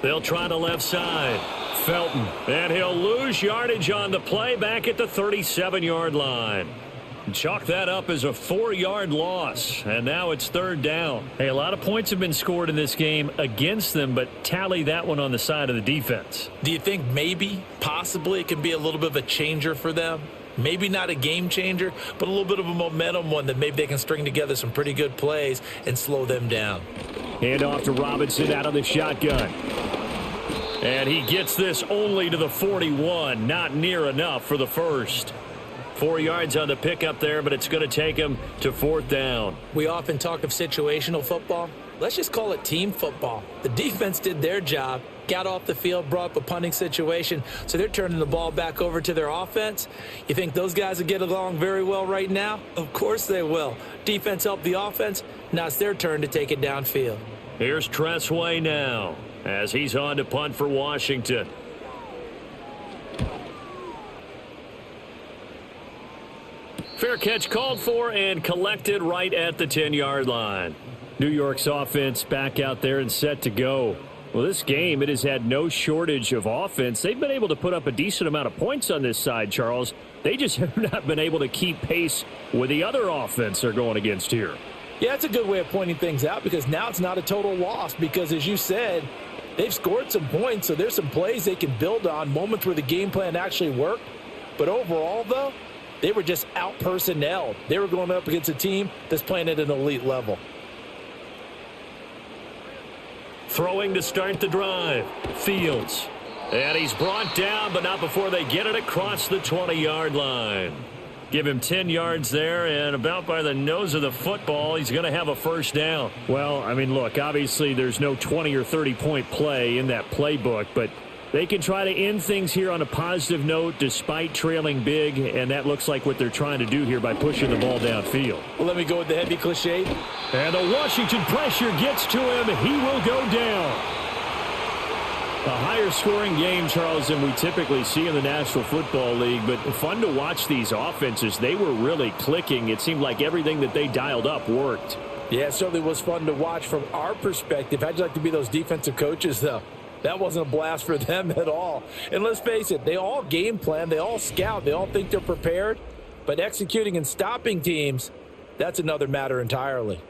Speaker 1: They'll try the left side. Felton. And he'll lose yardage on the play back at the 37-yard line. Chalk that up as a 4-yard loss, and now it's third down.
Speaker 3: Hey, a lot of points have been scored in this game against them, but tally that one on the side of the defense.
Speaker 2: Do you think maybe, possibly, it can be a little bit of a changer for them? Maybe not a game changer, but a little bit of a momentum one that maybe they can string together some pretty good plays and slow them down.
Speaker 3: Hand off to Robinson out of the shotgun.
Speaker 1: And he gets this only to the 41, not near enough for the first. 4 yards on the pickup there, but it's going to take him to fourth down.
Speaker 2: We often talk of situational football. Let's just call it team football. The defense did their job, got off the field, brought up a punting situation, so they're turning the ball back over to their offense. You think those guys will get along very well right now? Of course they will. Defense helped the offense. Now it's their turn to take it downfield.
Speaker 1: Here's Tressway now as he's on to punt for Washington. Fair catch called for and collected right at the 10-yard line.
Speaker 3: New York's offense back out there and set to go. Well, this game, it has had no shortage of offense. They've been able to put up a decent amount of points on this side, Charles. They just have not been able to keep pace with the other offense they're going against here.
Speaker 2: Yeah, it's a good way of pointing things out because now it's not a total loss because, as you said, they've scored some points, so there's some plays they can build on, moments where the game plan actually worked. But overall, though, they were just out-personnelled. They were going up against a team that's playing at an elite level.
Speaker 1: Throwing to start the drive. Fields. And he's brought down, but not before they get it across the 20-yard line. Give him 10 yards there, and about by the nose of the football, he's going to have a first down.
Speaker 3: Well, I mean, look, obviously there's no 20 or 30-point play in that playbook, but they can try to end things here on a positive note despite trailing big, and that looks like what they're trying to do here by pushing the ball downfield.
Speaker 2: Well, let me go with the heavy cliche.
Speaker 3: And the Washington pressure gets to him. He will go down. A higher scoring game, Charles, than we typically see in the National Football League, but fun to watch these offenses. They were really clicking. It seemed like everything that they dialed up worked.
Speaker 2: Yeah, it certainly was fun to watch from our perspective. How'd you like to be those defensive coaches, though? That wasn't a blast for them at all. And let's face it, they all game plan, they all scout, they all think they're prepared. But executing and stopping teams, that's another matter entirely.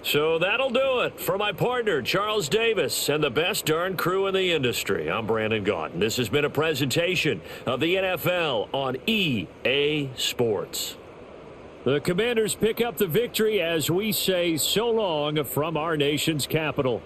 Speaker 1: So that'll do it for my partner, Charles Davis, and the best darn crew in the industry. I'm Brandon Gaudin. This has been a presentation of the NFL on EA Sports.
Speaker 3: The Commanders pick up the victory as we say so long from our nation's capital.